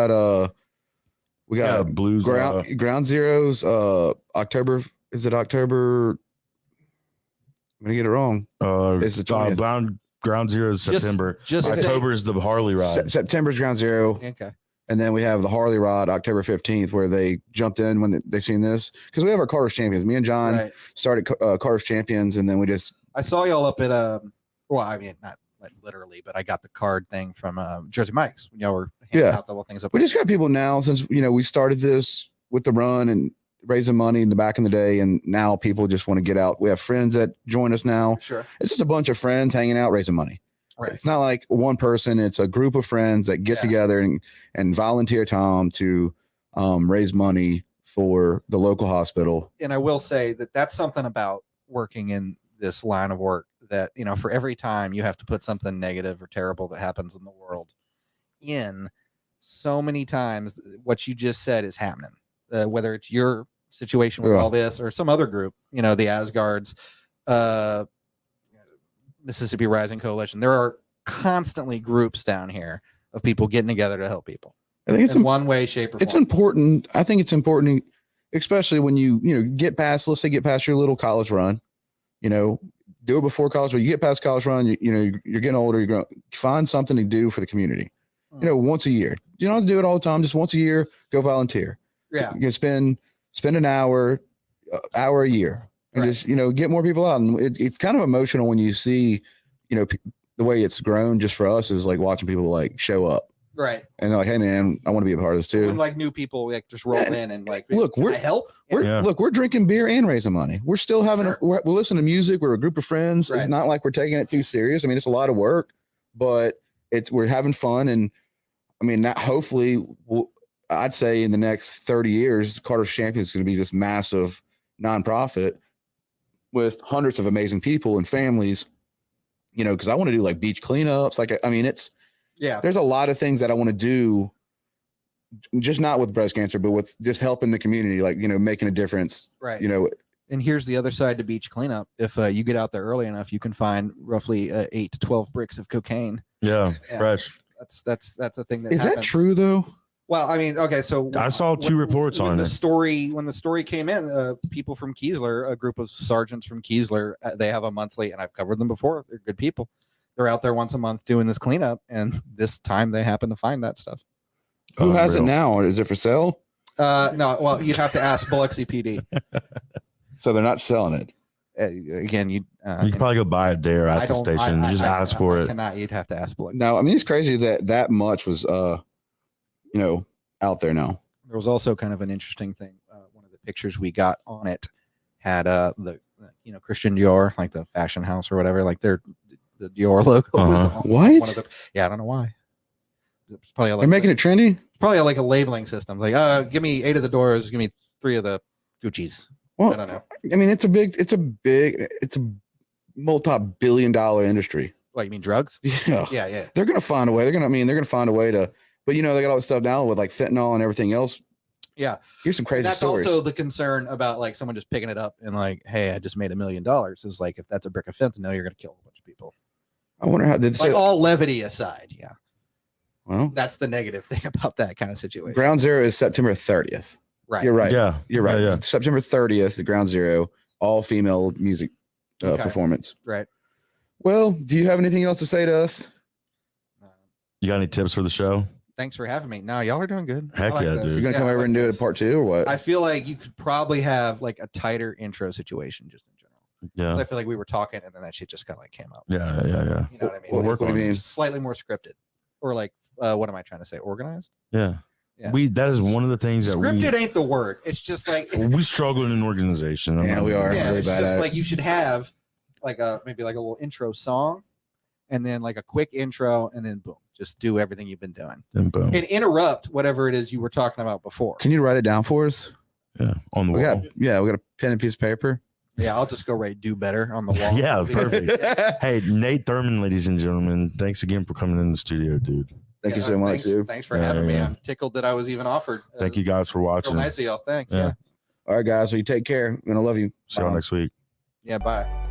got blues. ground zeros. October. Is it October? I'm gonna get it wrong. It's the 20th. Ground Zero is September. Just October is the Harley ride. September's ground zero. Okay. And then we have the Harley Rod October 15th, where they jumped in when they seen this, because we have our Carter's Champions. Me and John Right. started Carter's Champions, and then we just I saw y'all up at well, I mean, not like literally, but I got the card thing from Jersey Mike's when y'all were handing out the little things up. we just got people now, since we started this with the run and raising money in the back in the day, and now people just want to get out. We have friends that join us now. Sure. It's just a bunch of friends hanging out raising money. Right. It's not like one person. It's a group of friends that get together and volunteer time to raise money for the local hospital. And I will say that that's something about working in this line of work that, for every time you have to put something negative or terrible that happens in the world in, so many times what you just said is happening, whether it's your situation with all this or some other group, the Asgards, Mississippi Rising Coalition. There are constantly groups down here of people getting together to help people. I think it's in one way, shape, or form. It's important. I think it's important, especially when you get past, let's say, get past your little college run. Do it before college, but you get past college run. You're getting older. You're going to find something to do for the community. Once a year. You don't have to do it all the time. Just once a year, go volunteer. Yeah. You can spend an hour a year, and just get more people out. And it's kind of emotional when you see the way it's grown. Just for us is like watching people like show up, right, and they're like, hey man, I want to be a part of this too. When like new people like just roll in and like, look, can I help. We're drinking beer and raising money. We're still having we're listening to music. We're a group of friends. Right. It's not like we're taking it too serious. I mean, it's a lot of work, but we're having fun. And I mean, that hopefully I'd say in the next 30 years, Carter's Champions is going to be this massive nonprofit with hundreds of amazing people and families, you know, because I want to do like beach cleanups. Like, I mean, there's a lot of things that I want to do, just not with breast cancer, but with just helping the community, like, you know, making a difference, right? You know, and here's the other side to beach cleanup. If you get out there early enough, you can find roughly 8 to 12 bricks of cocaine. Yeah, fresh. That's a thing that is happens. that true though? Well, I mean, okay, so I saw 2 reports on the it. story. When the story came in, people from Keesler, a group of sergeants from Keesler, they have a monthly, and I've covered them before. They're good people. They're out there once a month doing this cleanup, and this time they happen to find that stuff. Who has it now? Is it for sale? No, well, you'd have to ask Biloxi PD. So they're not selling it. Again, you can probably go buy it there at the station. You just ask for it. You'd have to ask Biloxi. No, I mean, it's crazy that much was, you know, out there now. There was also kind of an interesting thing. One of the pictures we got on it had the you know, Christian Dior, like the fashion house or whatever, like the Dior logo was on what? One of the, yeah, I don't know why. It's probably like they're making it trendy. It's probably like a labeling system. Like, give me 8 of the Doors, give me 3 of the Gucci's. Well, I don't know. I mean, it's a multi-billion-dollar industry. What, you mean drugs? Yeah. Yeah. They're gonna find a way. They're gonna find a way to. But you know, they got all this stuff now with like fentanyl and everything else. Yeah. Here's some crazy That's stories. also the concern about like someone just picking it up and like, hey, I just made $1 million. Is like, if that's a brick of fentanyl, you're gonna kill a bunch of people. I wonder how did like all levity aside. Yeah. Well, that's the negative thing about that kind of situation. Ground Zero is September 30th. Right. You're right. Yeah. You're right. Yeah. September 30th, the Ground Zero, all female music performance. Right. Well, do you have anything else to say to us? You got any tips for the show? Thanks for having me. No, y'all are doing good. Heck yeah, dude. You're gonna come over and do it at part 2 or what? I feel like you could probably have like a tighter intro situation just in general. Yeah. I feel like we were talking and then that shit just kind of like came up. Yeah. You know what I mean? We'll work on it. Slightly more scripted, or like, what am I trying to say? Organized. Yeah. That is one of the things that scripted ain't the word. It's just like we struggle in an organization. Yeah, we are. Yeah, really it's bad just at like you should have like maybe like a little intro song, and then like a quick intro, and then boom, just do everything you've been doing. Then boom. And interrupt whatever it is you were talking about before. Can you write it down for us? Yeah, on the wall. We got a pen and piece of paper. Yeah, I'll just go do better on the wall. Yeah, perfect. Hey, Nate Thurman, ladies and gentlemen, thanks again for coming in the studio, dude. Thank you so much, dude. Thanks for having me. I'm tickled that I was even offered. Thank you guys for watching. Nice of y'all. Thanks. Yeah. All right, guys. Well, you take care. I'm gonna love you. See y'all next week. Yeah, bye.